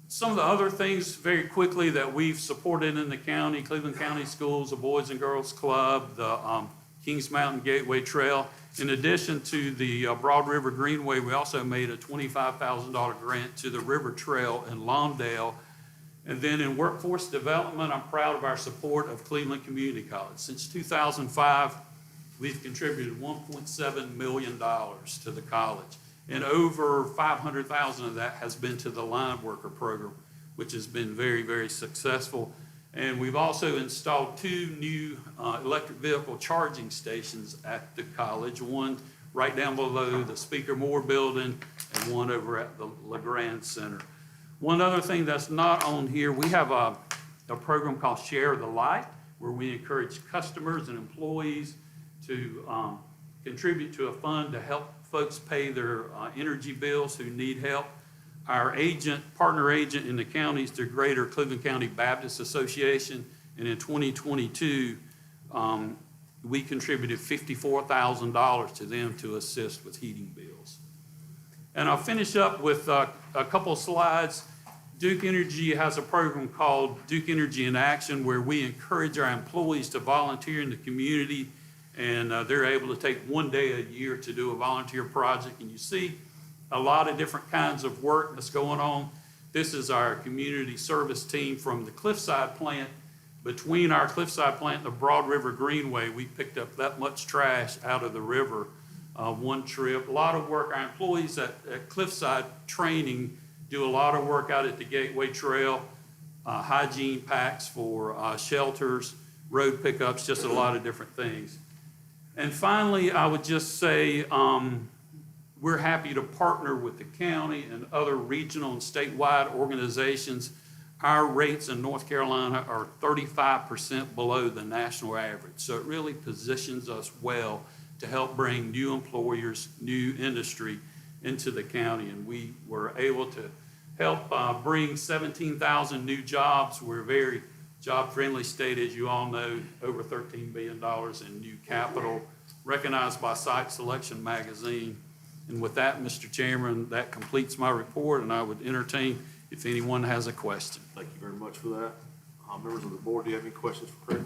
Some of the other things very quickly that we've supported in the county: Cleveland County Schools, the Boys and Girls Club, the Kings Mountain Gateway Trail. In addition to the Broad River Greenway, we also made a $25,000 grant to the River Trail in Lawndale. And then in workforce development, I'm proud of our support of Cleveland Community College. Since 2005, we've contributed $1.7 million to the college. And over $500,000 of that has been to the line worker program, which has been very, very successful. And we've also installed 2 new electric vehicle charging stations at the college, one right down below the Speaker Moore building and one over at the LeGrand Center. One other thing that's not on here, we have a program called Share the Light, where we encourage customers and employees to contribute to a fund to help folks pay their energy bills who need help. Our partner agent in the county is the Greater Cleveland County Baptist Association, and in 2022, we contributed $54,000 to them to assist with heating bills. And I'll finish up with a couple of slides. Duke Energy has a program called Duke Energy in Action, where we encourage our employees to volunteer in the community, and they're able to take 1 day a year to do a volunteer project. And you see a lot of different kinds of work that's going on. This is our community service team from the Cliffside plant. Between our Cliffside plant and the Broad River Greenway, we picked up that much trash out of the river one trip. A lot of work. Our employees at Cliffside training do a lot of work out at the Gateway Trail, hygiene packs for shelters, road pickups, just a lot of different things. And finally, I would just say, we're happy to partner with the county and other regional and statewide organizations. Our rates in North Carolina are 35% below the national average. So it really positions us well to help bring new employers, new industry into the county. And we were able to help bring 17,000 new jobs. We're a very job-friendly state, as you all know, over $13 billion in new capital, recognized by Site Selection Magazine. And with that, Mr. Chairman, that completes my report, and I would entertain if anyone has a question. Thank you very much for that. Members of the board, do you have any questions for Craig?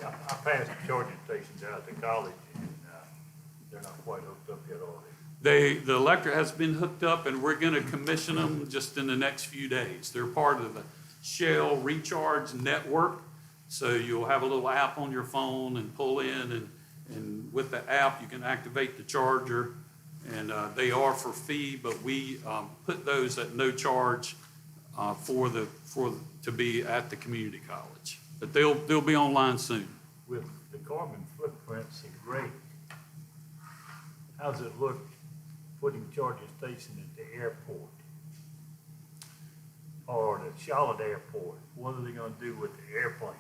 I passed the charging stations out at the college, and they're not quite hooked up yet, are they? The electric has been hooked up, and we're gonna commission them just in the next few days. They're part of the Shell Recharge Network. So you'll have a little app on your phone and pull in, and with the app, you can activate the charger. And they are for fee, but we put those at no charge to be at the community college. But they'll be online soon. With the carbon footprints are great. How's it look putting charging station at the airport? Or the Charlotte Airport? What are they gonna do with the airplanes?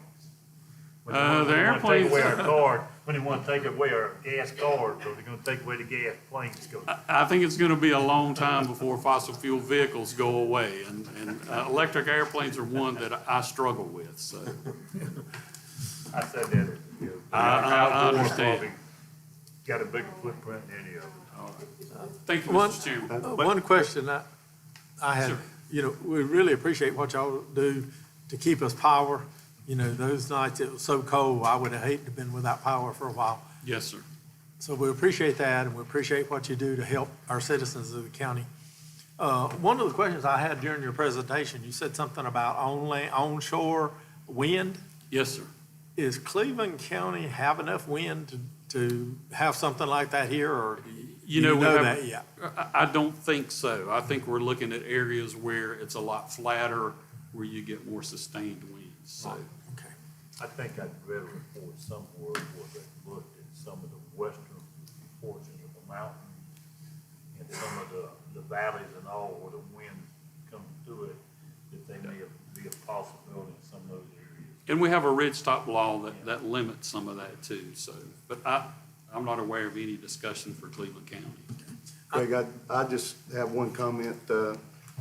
When they The wanna airplanes- take away our card, when they wanna take away our gas card, so they're gonna take away the gas, planes go. I think it's gonna be a long time before fossil fuel vehicles go away, and electric airplanes are one that I struggle with, so. I said that as a joke. I understand. Probably got a bigger footprint than any of them. Thank you, One- Mr. Chairman. One question I Sure. have, we really appreciate what y'all do to keep us power. Those nights it was so cold, I would have hated to have been without power for a while. Yes, sir. So we appreciate that, and we appreciate what you do to help our citizens of the county. One of the questions I had during your presentation, you said something about onshore wind. Yes, sir. Is Cleveland County have enough wind to have something like that here, or do you We know have- that yet? I don't think so. I think we're looking at areas where it's a lot flatter, where you get more sustained winds, so. Okay. I think I'd read a report somewhere where they looked at some of the western portions of the mountain and some of the valleys and all where the wind comes through it, that they may be a possibility in some of those areas. And we have a ridge top law that limits some of that too, so. But I'm not aware of any discussion for Cleveland County. Craig, I just have one comment.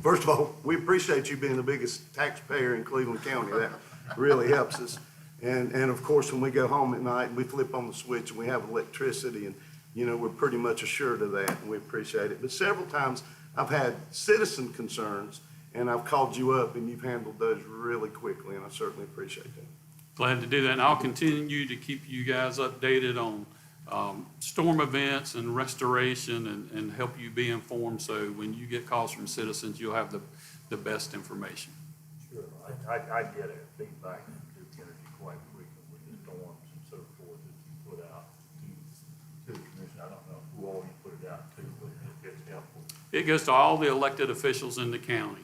First of all, we appreciate you being the biggest taxpayer in Cleveland County. That really helps us. And of course, when we go home at night, we flip on the switch and we have electricity, and, we're pretty much assured of that, and we appreciate it. But several times, I've had citizen concerns, and I've called you up, and you've handled those really quickly, and I certainly appreciate that. Glad to do that, and I'll continue to keep you guys updated on storm events and restoration and help you be informed, so when you get calls from citizens, you'll have the best information. Sure, I get it, feedback from Duke Energy quite frequent with the storms and so forth that you put out to the commission. I don't know who all you put it out to, but it's helpful. It goes to all the elected officials in the county.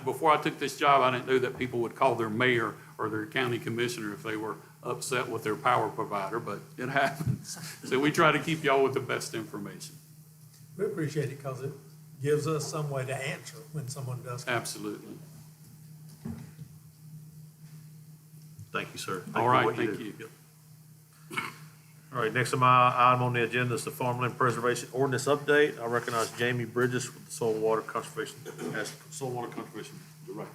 Before I took this job, I didn't know that people would call their mayor or their county commissioner if they were upset with their power provider, but it happens. So we try to keep y'all with the best information. We appreciate it because it gives us some way to answer when someone does. Absolutely. Thank you, sir. Thank All you for right, what thank do. you. All right, next item on the agenda is the Farmland Preservation Ordinance Update. I recognize Jamie Bridges with the Soil and Water Conservation, as Soil and Water Conservation Director.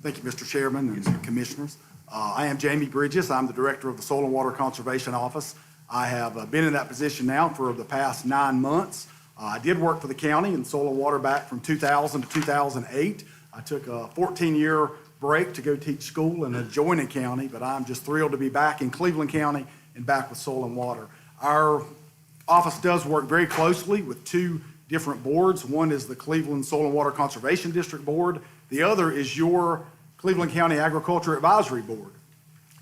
Thank you, Mr. Chairman and Commissioners. I am Jamie Bridges. I'm the Director of the Soil and Water Conservation Office. I have been in that position now for the past 9 months. I did work for the county in soil and water back from 2000 to 2008. I took a 14-year break to go teach school in adjoining county, but I'm just thrilled to be back in Cleveland County and back with soil and water. Our office does work very closely with 2 different boards. One is the Cleveland Soil and Water Conservation District Board. The other is your Cleveland County Agriculture Advisory Board.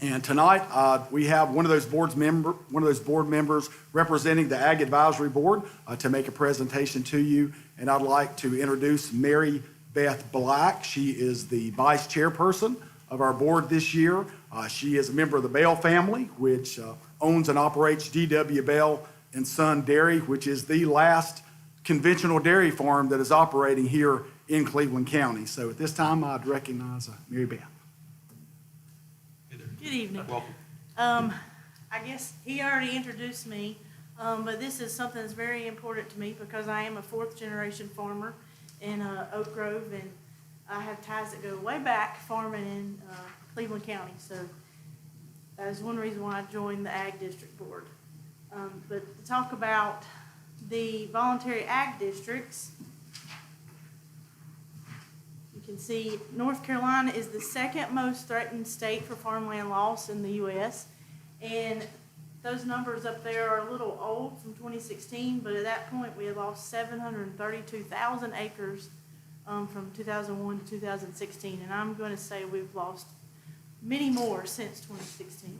And tonight, we have one of those board members representing the Ag Advisory Board to make a presentation to you. And I'd like to introduce Mary Beth Black. She is the vice chairperson of our board this year. She is a member of the Bell family, which owns and operates D.W. Bell and Son Dairy, which is the last conventional dairy farm that is operating here in Cleveland County. So at this time, I'd recognize Mary Beth. Good evening. Welcome. I guess he already introduced me. But this is something that's very important to me because I am a fourth-generation farmer in Oak Grove, and I have ties that go way back farming in Cleveland County. So that is one reason why I joined the Ag District Board. But to talk about the voluntary ag districts, you can see North Carolina is the second most threatened state for farmland loss in the U.S. And those numbers up there are a little old from 2016, but at that point we had lost 732,000 acres from 2001 to 2016. And I'm going to say we've lost many more since 2016.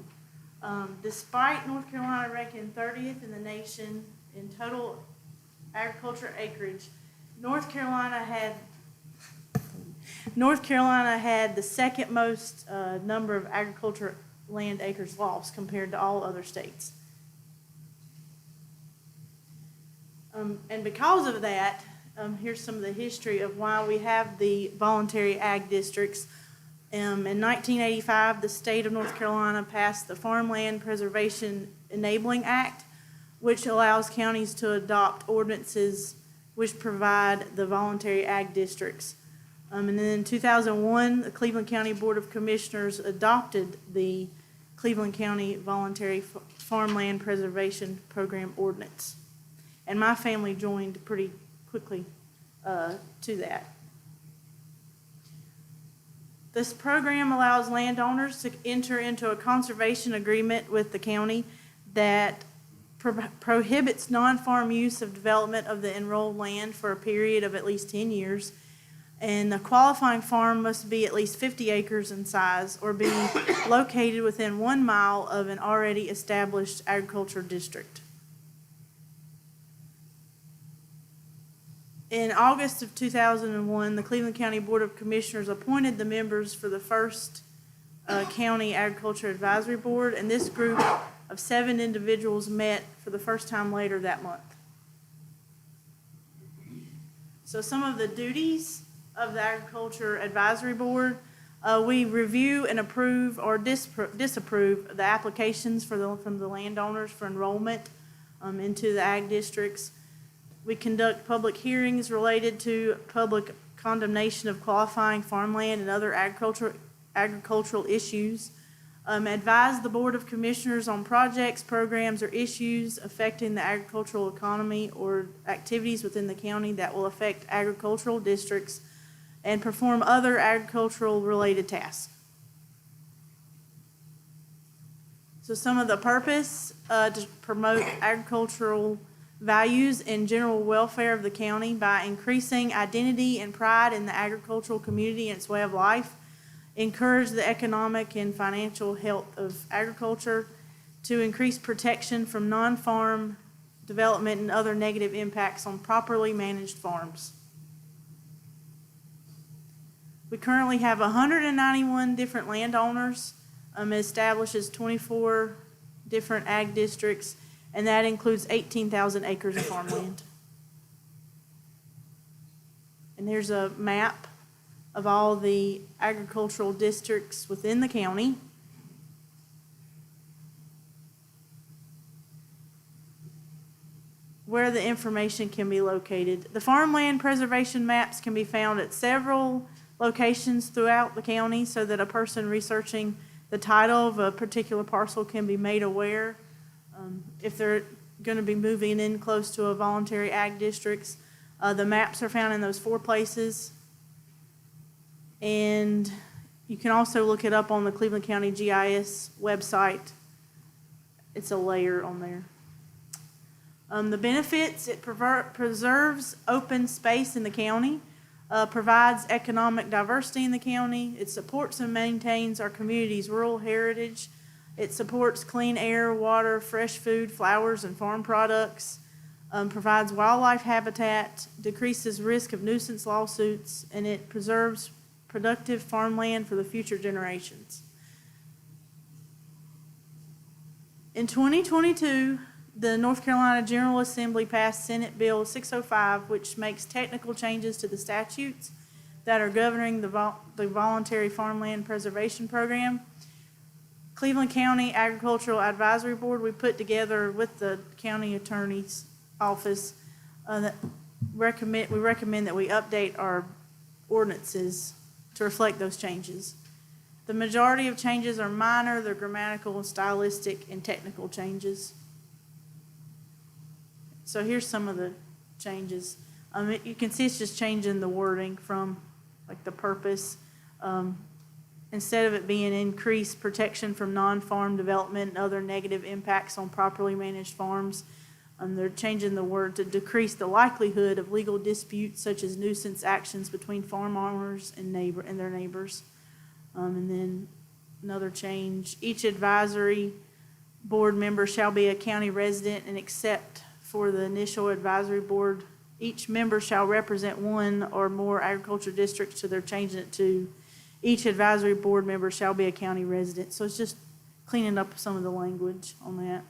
Despite North Carolina ranking 30th in the nation in total agriculture acreage, North Carolina had the second most number of agriculture land acres lost compared to all other states. And because of that, here's some of the history of why we have the voluntary ag districts. In 1985, the state of North Carolina passed the Farmland Preservation Enabling Act, which allows counties to adopt ordinances which provide the voluntary ag districts. And then in 2001, the Cleveland County Board of Commissioners adopted the Cleveland County Voluntary Farmland Preservation Program ordinance. And my family joined pretty quickly to that. This program allows landowners to enter into a conservation agreement with the county that prohibits non-farm use of development of the enrolled land for a period of at least 10 years. And the qualifying farm must be at least 50 acres in size or be located within 1 mile of an already established agriculture district. In August of 2001, the Cleveland County Board of Commissioners appointed the members for the first County Agriculture Advisory Board, and this group of 7 individuals met for the first time later that month. So some of the duties of the Agriculture Advisory Board, we review and approve or disapprove the applications from the landowners for enrollment into the ag districts. We conduct public hearings related to public condemnation of qualifying farmland and other agricultural issues. Advise the Board of Commissioners on projects, programs, or issues affecting the agricultural economy or activities within the county that will affect agricultural districts, and perform other agricultural-related tasks. So some of the purpose to promote agricultural values and general welfare of the county by increasing identity and pride in the agricultural community and its way of life, encourage the economic and financial health of agriculture, to increase protection from non-farm development and other negative impacts on properly managed farms. We currently have 191 different landowners. It establishes 24 different ag districts, and that includes 18,000 acres of farmland. And there's a map of all the agricultural districts within the county. Where the information can be located. The farmland preservation maps can be found at several locations throughout the county so that a person researching the title of a particular parcel can be made aware. If they're going to be moving in close to a voluntary ag districts, the maps are found in those 4 places. And you can also look it up on the Cleveland County GIS website. It's a layer on there. The benefits, it preserves open space in the county, provides economic diversity in the county, it supports and maintains our community's rural heritage, it supports clean air, water, fresh food, flowers, and farm products, provides wildlife habitat, decreases risk of nuisance lawsuits, and it preserves productive farmland for the future generations. In 2022, the North Carolina General Assembly passed Senate Bill 605, which makes technical changes to the statutes that are governing the voluntary farmland preservation program. Cleveland County Agricultural Advisory Board, we put together with the county attorney's office, that we recommend that we update our ordinances to reflect those changes. The majority of changes are minor, they're grammatical, stylistic, and technical changes. So here's some of the changes. You can see it's just changing the wording from, like, the purpose. Instead of it being increased protection from non-farm development and other negative impacts on properly managed farms, they're changing the word to decrease the likelihood of legal disputes such as nuisance actions between farm owners and their neighbors. And then another change, each advisory board member shall be a county resident, and except for the initial advisory board, each member shall represent one or more agriculture districts, so they're changing it to each advisory board member shall be a county resident. So it's just cleaning up some of the language on that.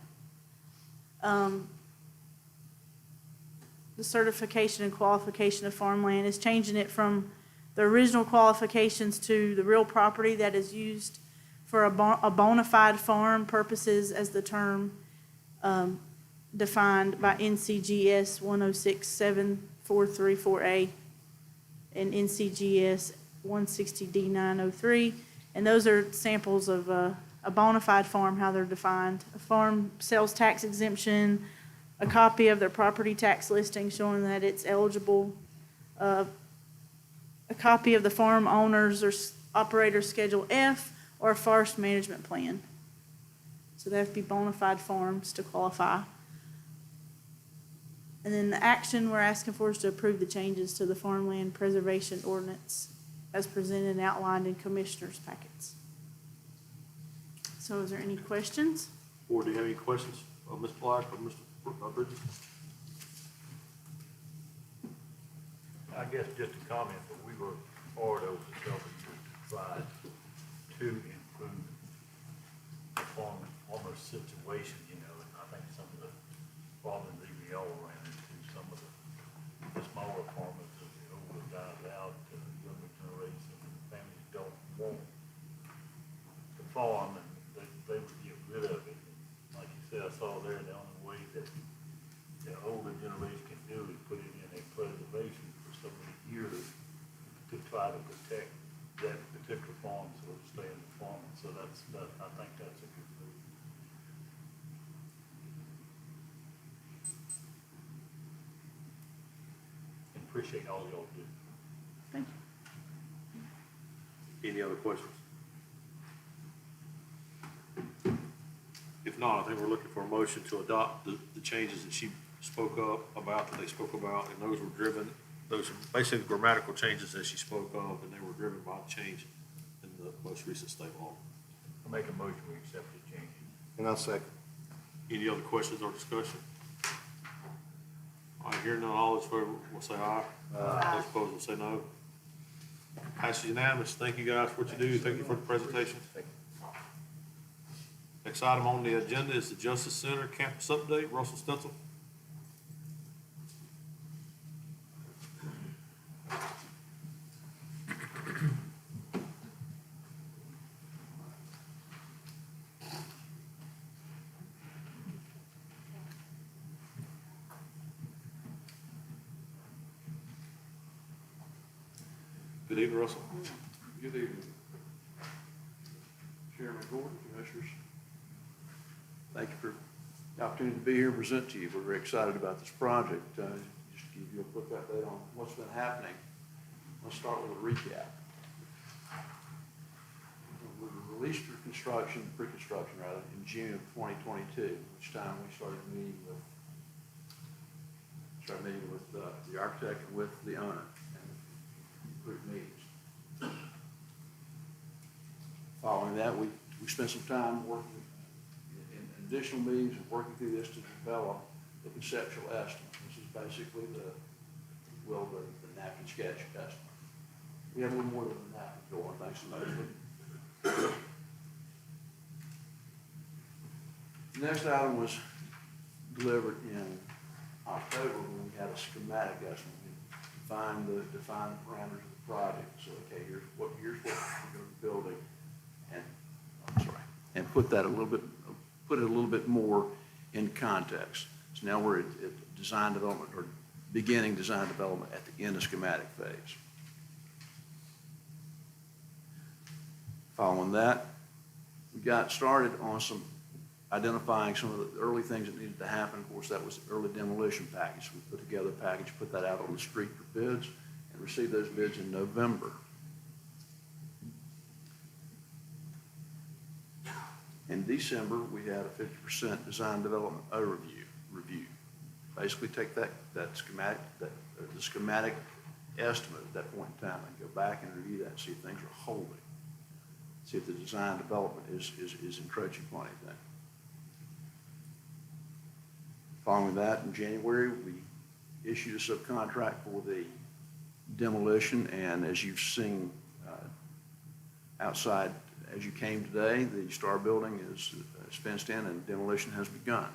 The certification and qualification of farmland is changing it from the original qualifications to the real property that is used for a bona fide farm purposes as the term defined by NCGS 1067434A and NCGS 160D903. And those are samples of a bona fide farm, how they're defined. A farm sales tax exemption, a copy of their property tax listing showing that it's eligible, a copy of the farm owners or operator Schedule F, or a forest management plan. So they have to be bona fide farms to qualify. And then the action we're asking for is to approve the changes to the farmland preservation ordinance as presented and outlined in commissioners' packets. So is there any questions? Board, do you have any questions of Ms. Black or Mr. Bridges? I guess just a comment that we were hard over several years to try to improve the farmer's situation, you know, and I think some of the problems that we all ran into, some of the smaller farmers, as the older dies out, the younger generation, families don't want to farm, and they would get rid of it. And like you said, I saw there, the only way that the older generation can do is put it in a preservation for so many years to try to protect that particular farm so it stay in the farm. So I think that's a good move. And appreciate all y'all do. Thank you. Any other questions? If not, I think we're looking for a motion to adopt the changes that she spoke about, that they spoke about, and those are basically grammatical changes that she spoke of, and they were driven by the change in the most recent state law. I make a motion, we accept the changes. And I'll second. Any other questions or discussion? All right, hearing none, all those in favor will say aye. Those opposed will say no. Passes unanimous. Thank you guys for what you do. Thank you for the presentation. Next item on the agenda is the Justice Center campus update. Russell Stencil. Good evening, Russell. Good evening. Chairman Gordon, Commissioners. Thank you for the opportunity to be here and present to you. We're very excited about this project. Just to give you a quick update on what's been happening. Let's start with a recap. We released for construction, pre-construction rather, in June of 2022, which time we started meeting with the architect and with the owner. Group meetings. Following that, we spent some time working in additional meetings and working through this to develop the conceptual estimate. This is basically the napkin sketch estimate. We have a little more than a napkin going, thanks to those. The next item was delivered in October when we had a schematic estimate. Define the parameters of the project. So, okay, here's what we're going to be building, and put that a little bit, put it a little bit more in context. So now we're at design development, or beginning design development at the end of schematic phase. Following that, we got started on identifying some of the early things that needed to happen. Of course, that was the early demolition package. We put together a package, put that out on the street for bids, and received those bids in November. In December, we had a 50% design development review. Basically take that schematic, the schematic estimate at that point in time, and go back and review that and see if things are holding. See if the design development is encroaching upon anything. Following that, in January, we issued a subcontract for the demolition, and as you've seen outside, as you came today, the Star Building is fenced in and demolition has begun.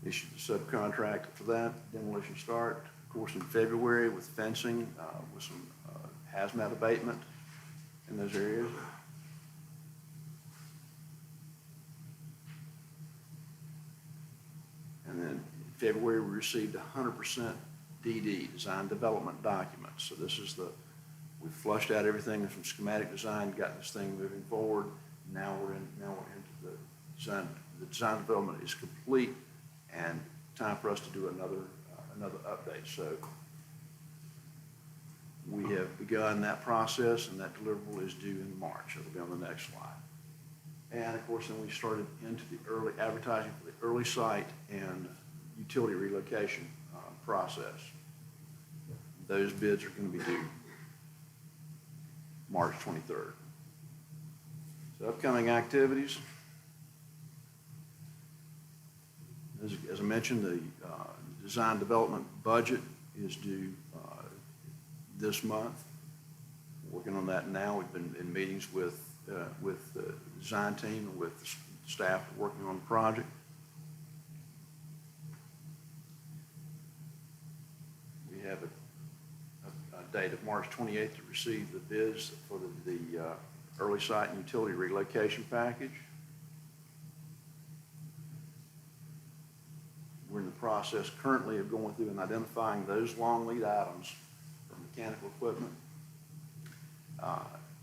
Issued the subcontract for that, demolition start, of course, in February with fencing, with some hazmat abatement in those areas. And then in February, we received 100% DD, design development documents. So this is we flushed out everything from schematic design, got this thing moving forward. Now we're into the design. The design development is complete, and time for us to do another update. So we have begun that process, and that deliverable is due in March. It'll be on the next slide. And of course, then we started into the early advertising for the early site and utility relocation process. Those bids are going to be due March 23rd. So upcoming activities. As I mentioned, the design development budget is due this month. Working on that now. We've been in meetings with the design team and with the staff working on the project. We have a date of March 28th to receive the bids for the early site and utility relocation package. We're in the process currently of going through and identifying those long lead items for mechanical equipment,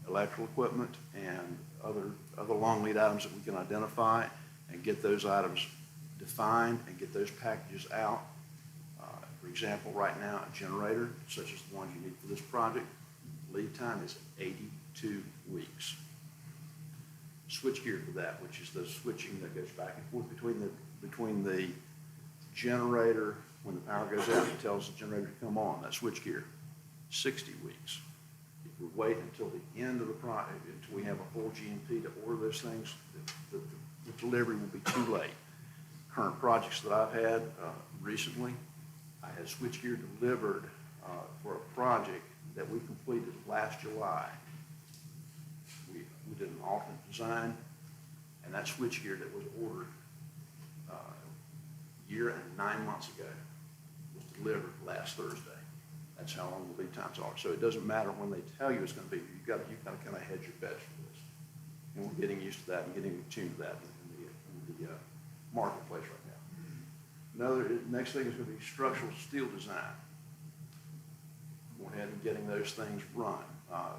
electrical equipment, and other long lead items that we can identify and get those items defined and get those packages out. For example, right now, a generator, such as the ones you need for this project, lead time is 82 weeks. Switchgear for that, which is the switching that goes back and forth between the generator, when the power goes out, it tells the generator to come on, that switchgear, 60 weeks. If we wait until the end of the project, until we have a full GMP to order those things, the delivery will be too late. Current projects that I've had recently, I had switchgear delivered for a project that we completed last July. We did an alternate design, and that switchgear that was ordered a year and 9 months ago was delivered last Thursday. That's how long the lead times are. So it doesn't matter when they tell you it's going to be. You've got to kind of hedge your bets for this. And we're getting used to that and getting tuned to that in the marketplace right now. Next thing is going to be structural steel design. Going ahead and getting those things run.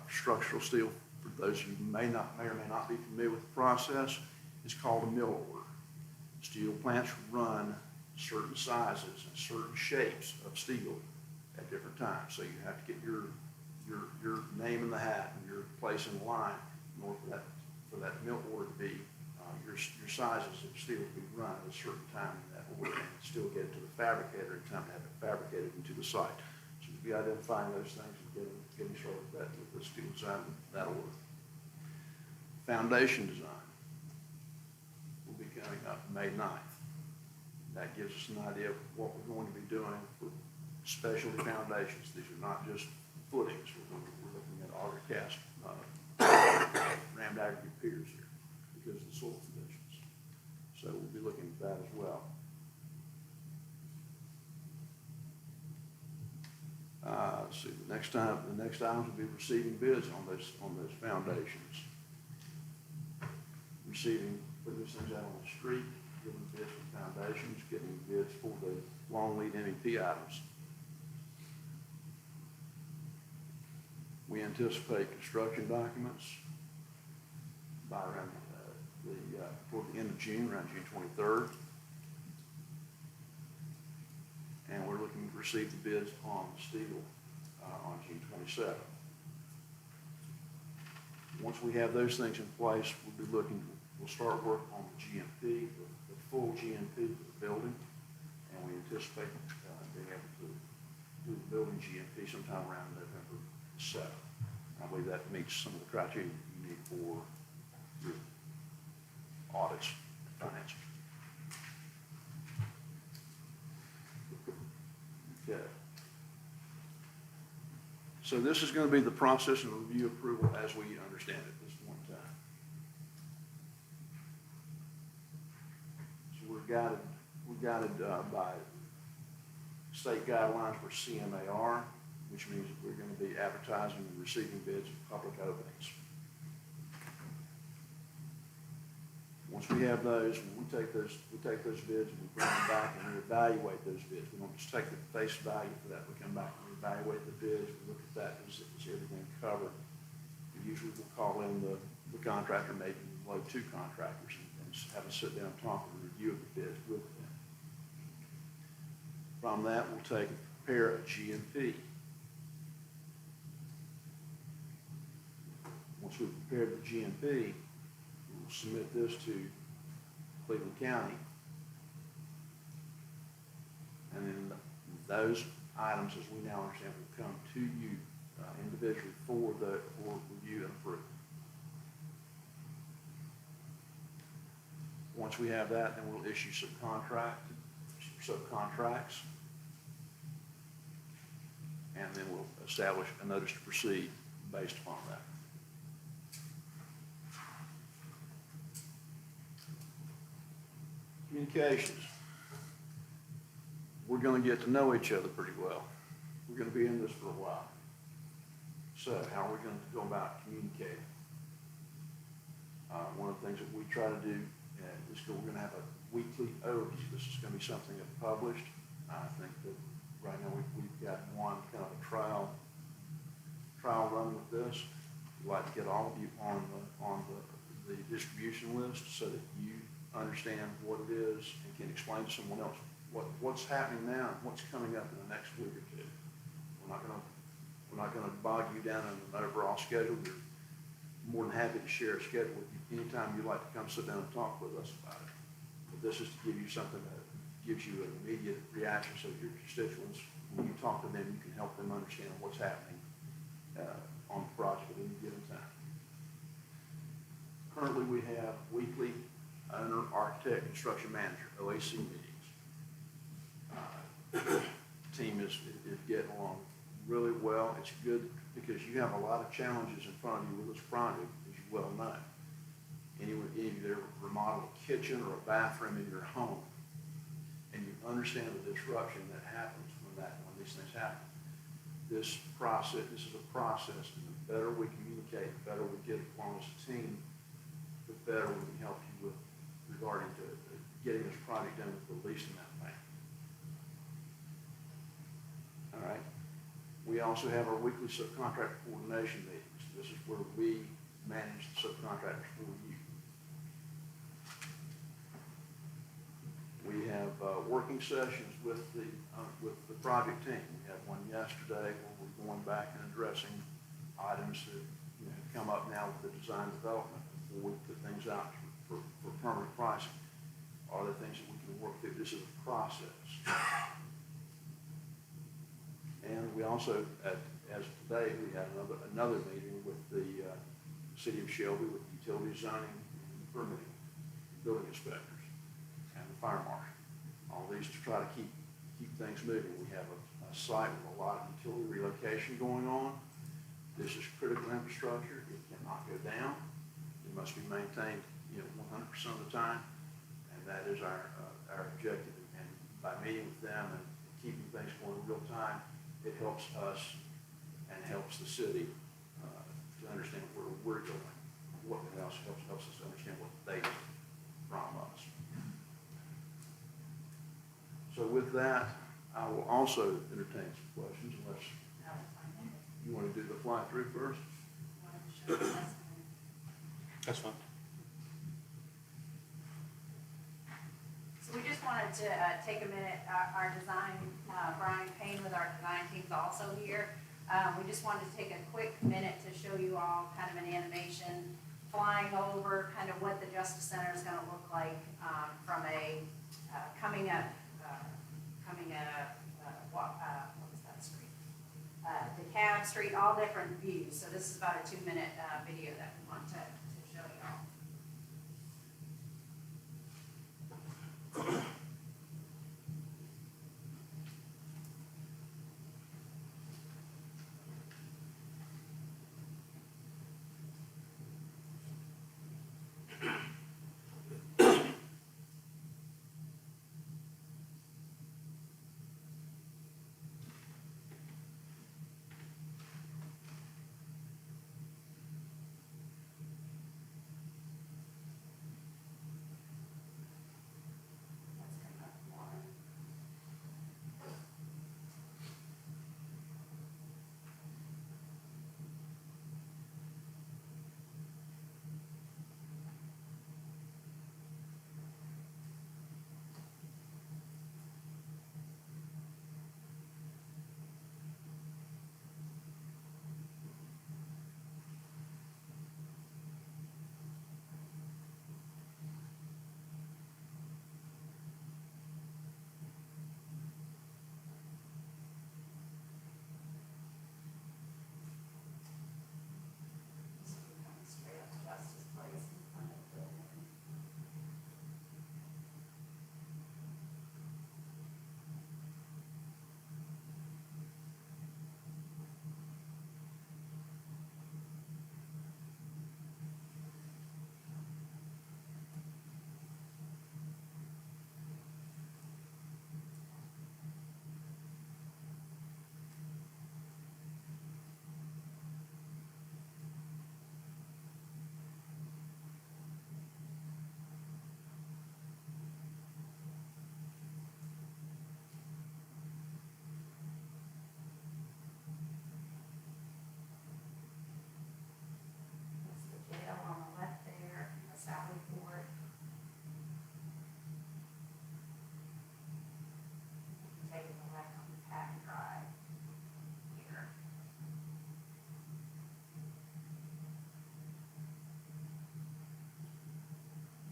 Structural steel, for those of you who may or may not be familiar with the process, is called a mill order. Steel plants run certain sizes and certain shapes of steel at different times. So you have to get your name in the hat and your place in line in order for that mill order to be your sizes of steel to be run at a certain time in that order and still get it to the fabricator in time to have it fabricated into the site. So we'll be identifying those things and getting started with the steel design in that order. Foundation design will be coming up May 9th. That gives us an idea of what we're going to be doing for specialty foundations. These are not just footings. We're looking at auger cast rammed aggregate piers here because of the soil conditions. So we'll be looking at that as well. Let's see, the next items will be receiving bids on those foundations. Putting these things out on the street, getting bids for foundations, getting bids for the long lead MEP items. We anticipate construction documents by around toward the end of June, around June 23rd. And we're looking to receive the bids on the steel on June 27th. Once we have those things in place, we'll start work on the GMP, the full GMP of the building, and we anticipate being able to do the building GMP sometime around November 7th. I believe that meets some of the criteria you need for your audits and financing. Okay. So this is going to be the process and review approval as we understand it at this point in time. So we're guided by state guidelines for CMAR, which means that we're going to be advertising and receiving bids at public openings. Once we have those, we take those bids and we bring them back and we evaluate those bids. We don't just take the face value for that. We come back and we evaluate the bids. We look at that. Is everything covered? We usually will call in the contractor, maybe load two contractors, and have a sit down and talk and review of the bids with them. From that, we'll take and prepare a GMP. Once we've prepared the GMP, we'll submit this to Cleveland County. And then those items, as we now understand, will come to you individually for review and approval. Once we have that, then we'll issue subcontracts, and then we'll establish a notice to proceed based upon that. Communications. We're going to get to know each other pretty well. We're going to be in this for a while. So how are we going to go about communicating? One of the things that we try to do is we're going to have a weekly overview. This is going to be something that's published. I think that right now we've got one kind of a trial run with this. We'd like to get all of you on the distribution list so that you understand what it is and can explain to someone else what's happening now and what's coming up in the next week or two. We're not going to bog you down in an overall schedule. We're more than happy to share a schedule with you anytime you'd like to come sit down and talk with us about it. But this is to give you something that gives you an immediate reaction so that your constituents, when you talk to them, you can help them understand what's happening on the project at any given time. Currently, we have weekly owner, architect, construction manager, OAC meetings. The team is getting along really well. It's good because you have a lot of challenges in front of you with this project, as you well know. Any of you that ever remodel a kitchen or a bathroom in your home, and you understand the disruption that happens when these things happen. This is a process, and the better we communicate, the better we get along as a team, the better we can help you with regarding to getting this project done with the least amount of pain. All right. We also have our weekly subcontract coordination meetings. This is where we manage the subcontractors for you. We have working sessions with the project team. We had one yesterday where we're going back and addressing items that have come up now with the design development before we put things out for permanent pricing. Are there things that we can work through? This is a process. And we also, as of today, we had another meeting with the city of Shelby with utility zoning and permitting, building inspectors, and the fire marshal. All these to try to keep things moving. We have a site with a lot of utility relocation going on. This is critical infrastructure. It cannot go down. It must be maintained, 100% of the time, and that is our objective. And by meeting with them and keeping things going in real time, it helps us and helps the city to understand where we're going. What else helps us to understand what they need from us. So with that, I will also entertain some questions unless you want to do the fly-through first. That's fine. So we just wanted to take a minute, our design, Brian Payne with our design team's also here. We just wanted to take a quick minute to show you all kind of an animation flying over kind of what the Justice Center is going to look like from a what was that street? DeKalb Street, all different views. So this is about a 2-minute video that we want to show you all.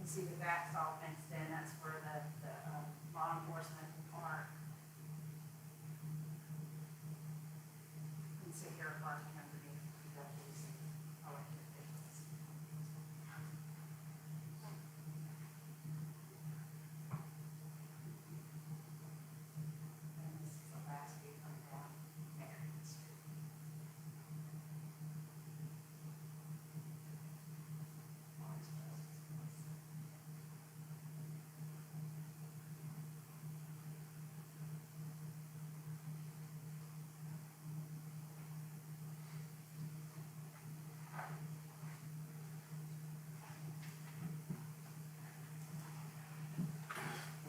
See the back's all fenced in, that's where the law enforcement can park. You can see here parking underneath the police and elected vehicles. And this is the last view from down Marion Street.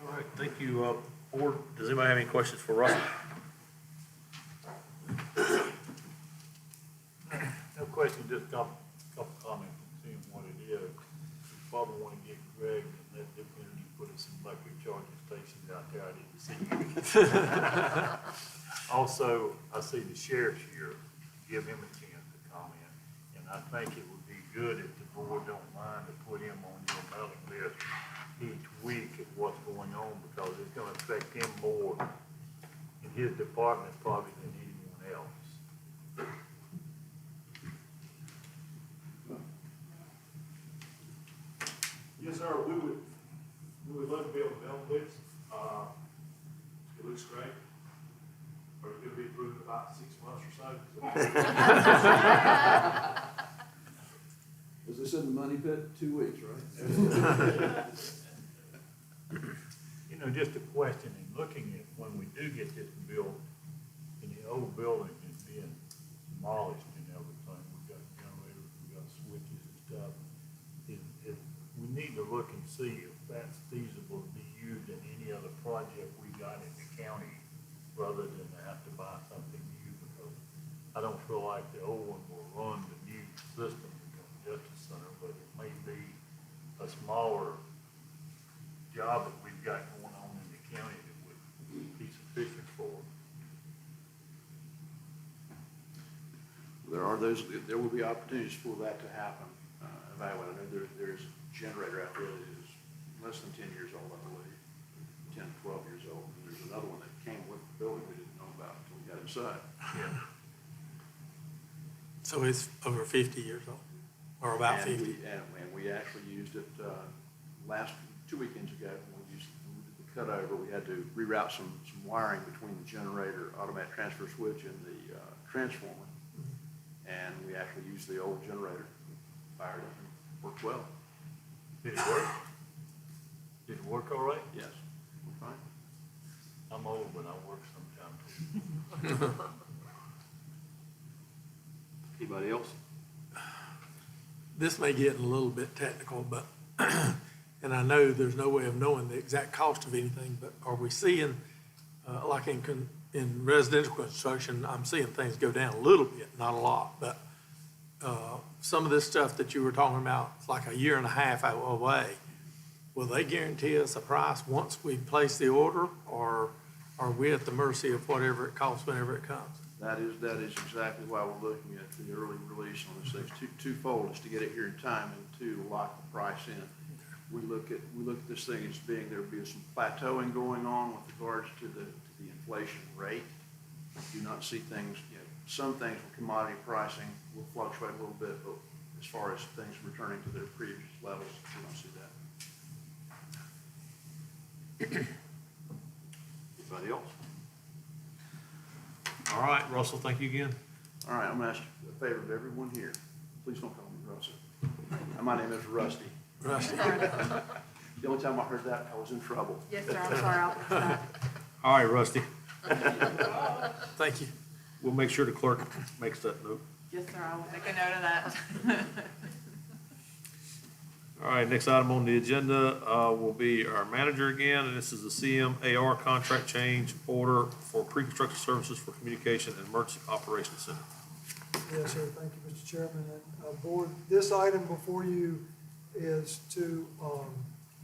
All right, thank you, board. Does anybody have any questions for Russell? No question, just a couple comments and seeing what it is. We probably want to get Greg and let Duke Energy put us some electric charging stations out there. I didn't see. Also, I see the sheriff's here, give him a chance to comment. And I think it would be good if the board don't mind to put him on your mailing list each week of what's going on, because it's gonna affect him more in his department probably than anyone else. Yes, sir, we would love to be able to build this. It looks great. Or it could be approved in about 6 months or so. As they said in the money pit, 2 weeks, right? You know, just a question, in looking at when we do get this built, and the old building is being demolished and everything, we got generators, we got switches and stuff. We need to look and see if that's feasible to be used in any other project we got in the county, rather than to have to buy something new, because I don't feel like the old one will run the new system, the Justice Center, but it may be a smaller job that we've got going on in the county that would be sufficient for it. There will be opportunities for that to happen. Evaluate, I know there's a generator out there that is less than 10 years old, I believe, 10, 12 years old. And there's another one that came with the building we didn't know about until we got inside. Yeah. So it's over 50 years old, or about And 50. And we actually used it last 2 weekends ago when we did the cutover. We had to reroute some wiring between the generator, automatic transfer switch, and the transformer. And we actually used the old generator, fired it, and worked well. Did it work? Did it work all right? Yes, we're fine. I'm old, but I work sometimes. Anybody else? This may get a little bit technical, but, and I know there's no way of knowing the exact cost of anything, but are we seeing, like in residential construction, I'm seeing things go down a little bit, not a lot, but some of this stuff that you were talking about, it's like a year and a half away. Will they guarantee us a price once we place the order, or are we at the mercy of whatever it costs whenever it comes? That is exactly why we're looking at the early release on this thing. Twofold, is to get it here in time, and two, to lock the price in. We look at this thing as being, there'll be some plateauing going on with regards to the inflation rate. Do not see things, some things with commodity pricing will fluctuate a little bit, but as far as things returning to their previous levels, we don't see that. Anybody else? All right, Russell, thank you again. All right, I'm gonna ask you a favor of everyone here. Please don't call me Russell. My name is Rusty. Rusty. The only time I heard that, I was in trouble. Yes, sir, I'm sorry, I'll fix that. All right, Rusty. Thank you. We'll make sure the clerk makes that note. Yes, sir, I will make a note of that. All right, next item on the agenda will be our manager again, and this is the CMAR contract change order for pre-construction services for communication and emergency operations center. Yes, sir, thank you, Mr. Chairman. And, Board, this item before you is to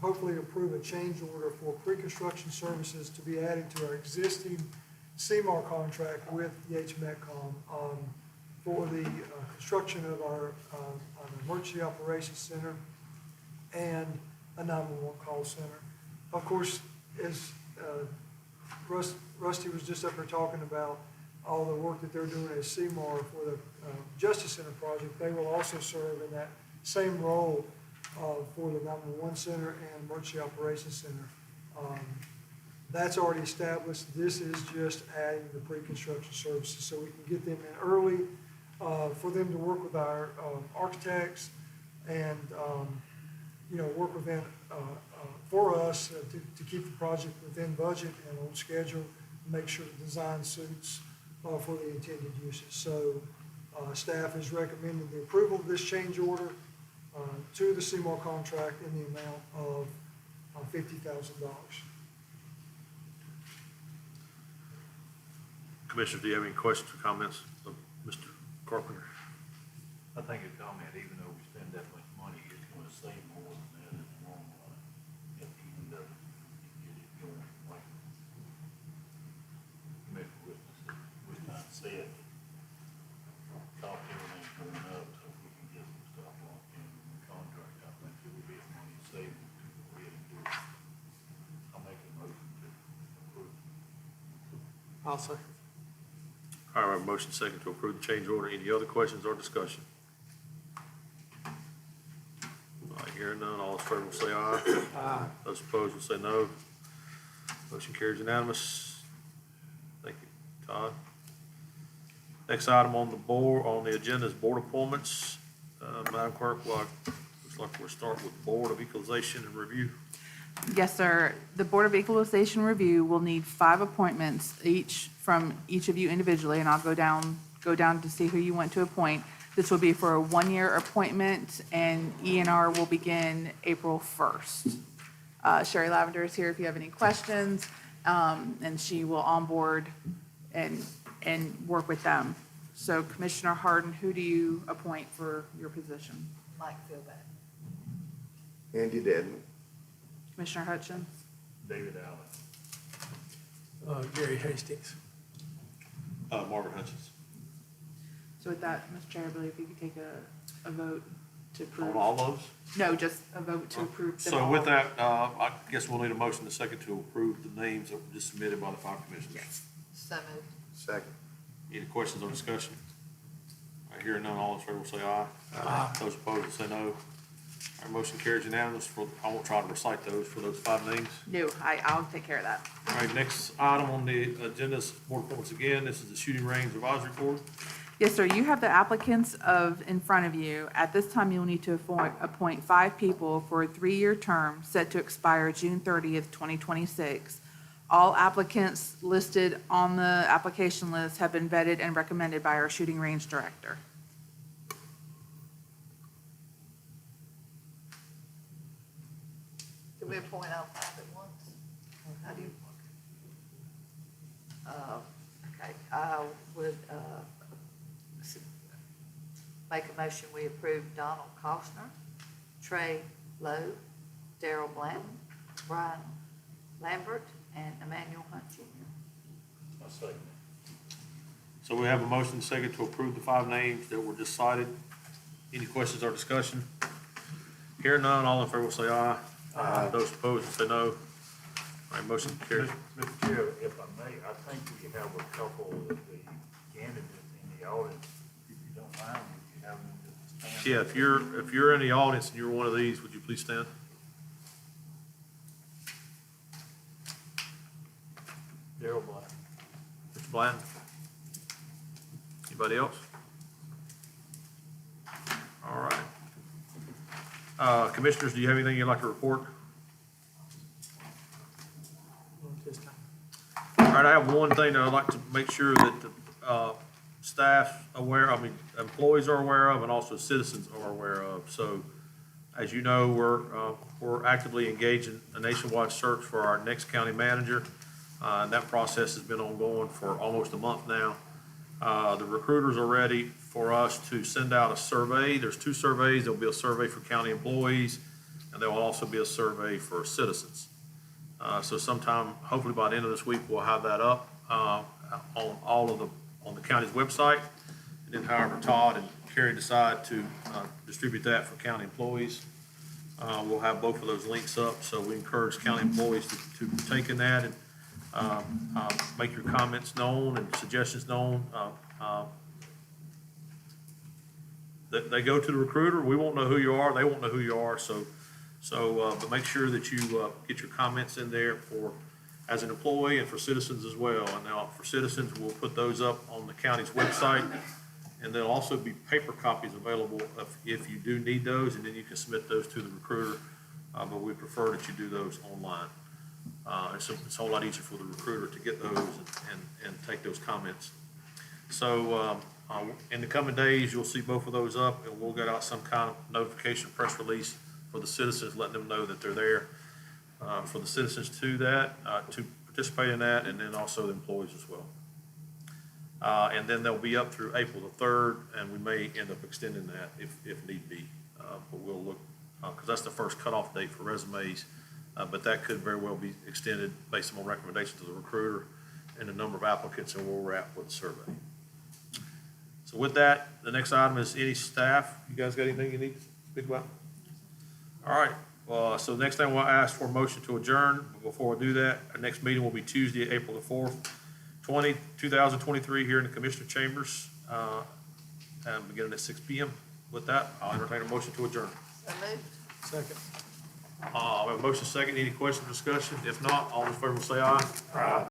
hopefully approve a change order for pre-construction services to be added to our existing CMAR contract with DHMETCOM for the construction of our emergency operations center and a 911 call center. Of course, as Rusty was just up here talking about all the work that they're doing at CMAR for the Justice Center project, they will also serve in that same role for the 911 center and emergency operations center. That's already established. This is just adding the pre-construction services so we can get them in early for them to work with our architects and work with them for us to keep the project within budget and on schedule, make sure the design suits for the intended uses. So staff is recommending the approval of this change order to the CMAR contract in the amount of $50,000. Commissioner, do you have any questions or comments of Mr. Carpenter? I think a comment, even though we spend that much money, it's gonna save more than that in the long run. At the end of it, get it going, like Commissioner Wisconsin said, cost everything's going up, so if we can get some stuff locked in the contract, I think it would be a money saving to go ahead and do it. I'll make a motion to approve. I'll say. All right, motion second to approve the change order. Any other questions or discussion? All right, hearing none, all in favor will say aye. Aye. Those opposed will say no. Motion carries unanimous. Thank you, Todd. Next item on the agenda is board appointments. Madam Clerk, looks like we'll start with Board of Equalization and Review. Yes, sir. The Board of Equalization Review will need 5 appointments, each from each of you individually, and I'll go down to see who you want to appoint. This will be for a 1-year appointment, and ENR will begin April 1st. Sherry Lavender is here if you have any questions, and she will onboard and work with them. So Commissioner Harden, who do you appoint for your position? Mike Philbeck. Andy Dedman. Commissioner Hutchins? David Allen. Gary Hastings. Marvin Hutchins. So with that, Mr. Chair, I believe if you could take a vote to approve. On all those? No, just a vote to approve them So all. with that, I guess we'll need a motion to second to approve the names that were just submitted by the 5 commissioners. Yes. So moved. Second. Any questions or discussion? All right, hearing none, all in favor will say aye. Aye. Those opposed will say no. Our motion carries unanimous I won't try to recite those for those 5 names. No, I'll take care of that. All right, next item on the agenda is board appointments again. This is the Shooting Range Advisory Board. Yes, sir, you have the applicants in front of you. At this time, you'll need to appoint 5 people for a 3-year term set to expire June 30th, 2026. All applicants listed on the application list have been vetted and recommended by our shooting range director. Do we appoint all 5 at once? How do you? Okay, I would, make a motion, we approve Donald Costner, Trey Lowe, Daryl Blanton, Brian Lambert, and Emmanuel Hunt Jr. I second. So we have a motion second to approve the 5 names that were just cited. Any questions or discussion? Hearing none, all in favor will say aye. Aye. Those opposed will say no. All right, motion carries. Mr. Chair, if I may, I think we have a couple of the candidates in the audience. If you don't mind, would you have them just stand? Yeah, if you're in the audience and you're one of these, would you please stand? Daryl Black. Mr. Blanton? Anybody else? All right. Commissioners, do you have anything you'd like to report? All right, I have one thing that I'd like to make sure that the staff employees are aware of, and also citizens are aware of. So, as you know, we're actively engaged in a nationwide search for our next county manager. And that process has been ongoing for almost a month now. The recruiters are ready for us to send out a survey. There's 2 surveys. There'll be a survey for county employees, and there will also be a survey for citizens. So sometime, hopefully by the end of this week, we'll have that up on the county's website. And then however Todd and Carrie decide to distribute that for county employees, we'll have both of those links up. So we encourage county employees to partake in that and make your comments known and suggestions known. They go to the recruiter. We won't know who you are. They won't know who you are. But make sure that you get your comments in there as an employee and for citizens as well. And now for citizens, we'll put those up on the county's website. And there'll also be paper copies available if you do need those, and then you can submit those to the recruiter. But we prefer that you do those online. It's a whole lot easier for the recruiter to get those and take those comments. So in the coming days, you'll see both of those up, and we'll get out some kind of notification, press release for the citizens, letting them know that they're there. For the citizens to participate in that, and then also the employees as well. And then they'll be up through April the 3rd, and we may end up extending that if need be. But we'll look, because that's the first cutoff date for resumes. But that could very well be extended based on recommendations of the recruiter and the number of applicants and where we're at with the survey. So with that, the next item is any staff. You guys got anything you need to speak about? All right. So the next thing we'll ask for a motion to adjourn. But before we do that, our next meeting will be Tuesday, April the 4th, 2023 here in the Commissioner Chambers, and beginning at 6 p.m. With that, I'll entertain a motion to adjourn. So moved. Second. We have a motion second. Any questions, discussion? If not, all in favor will say aye. Aye.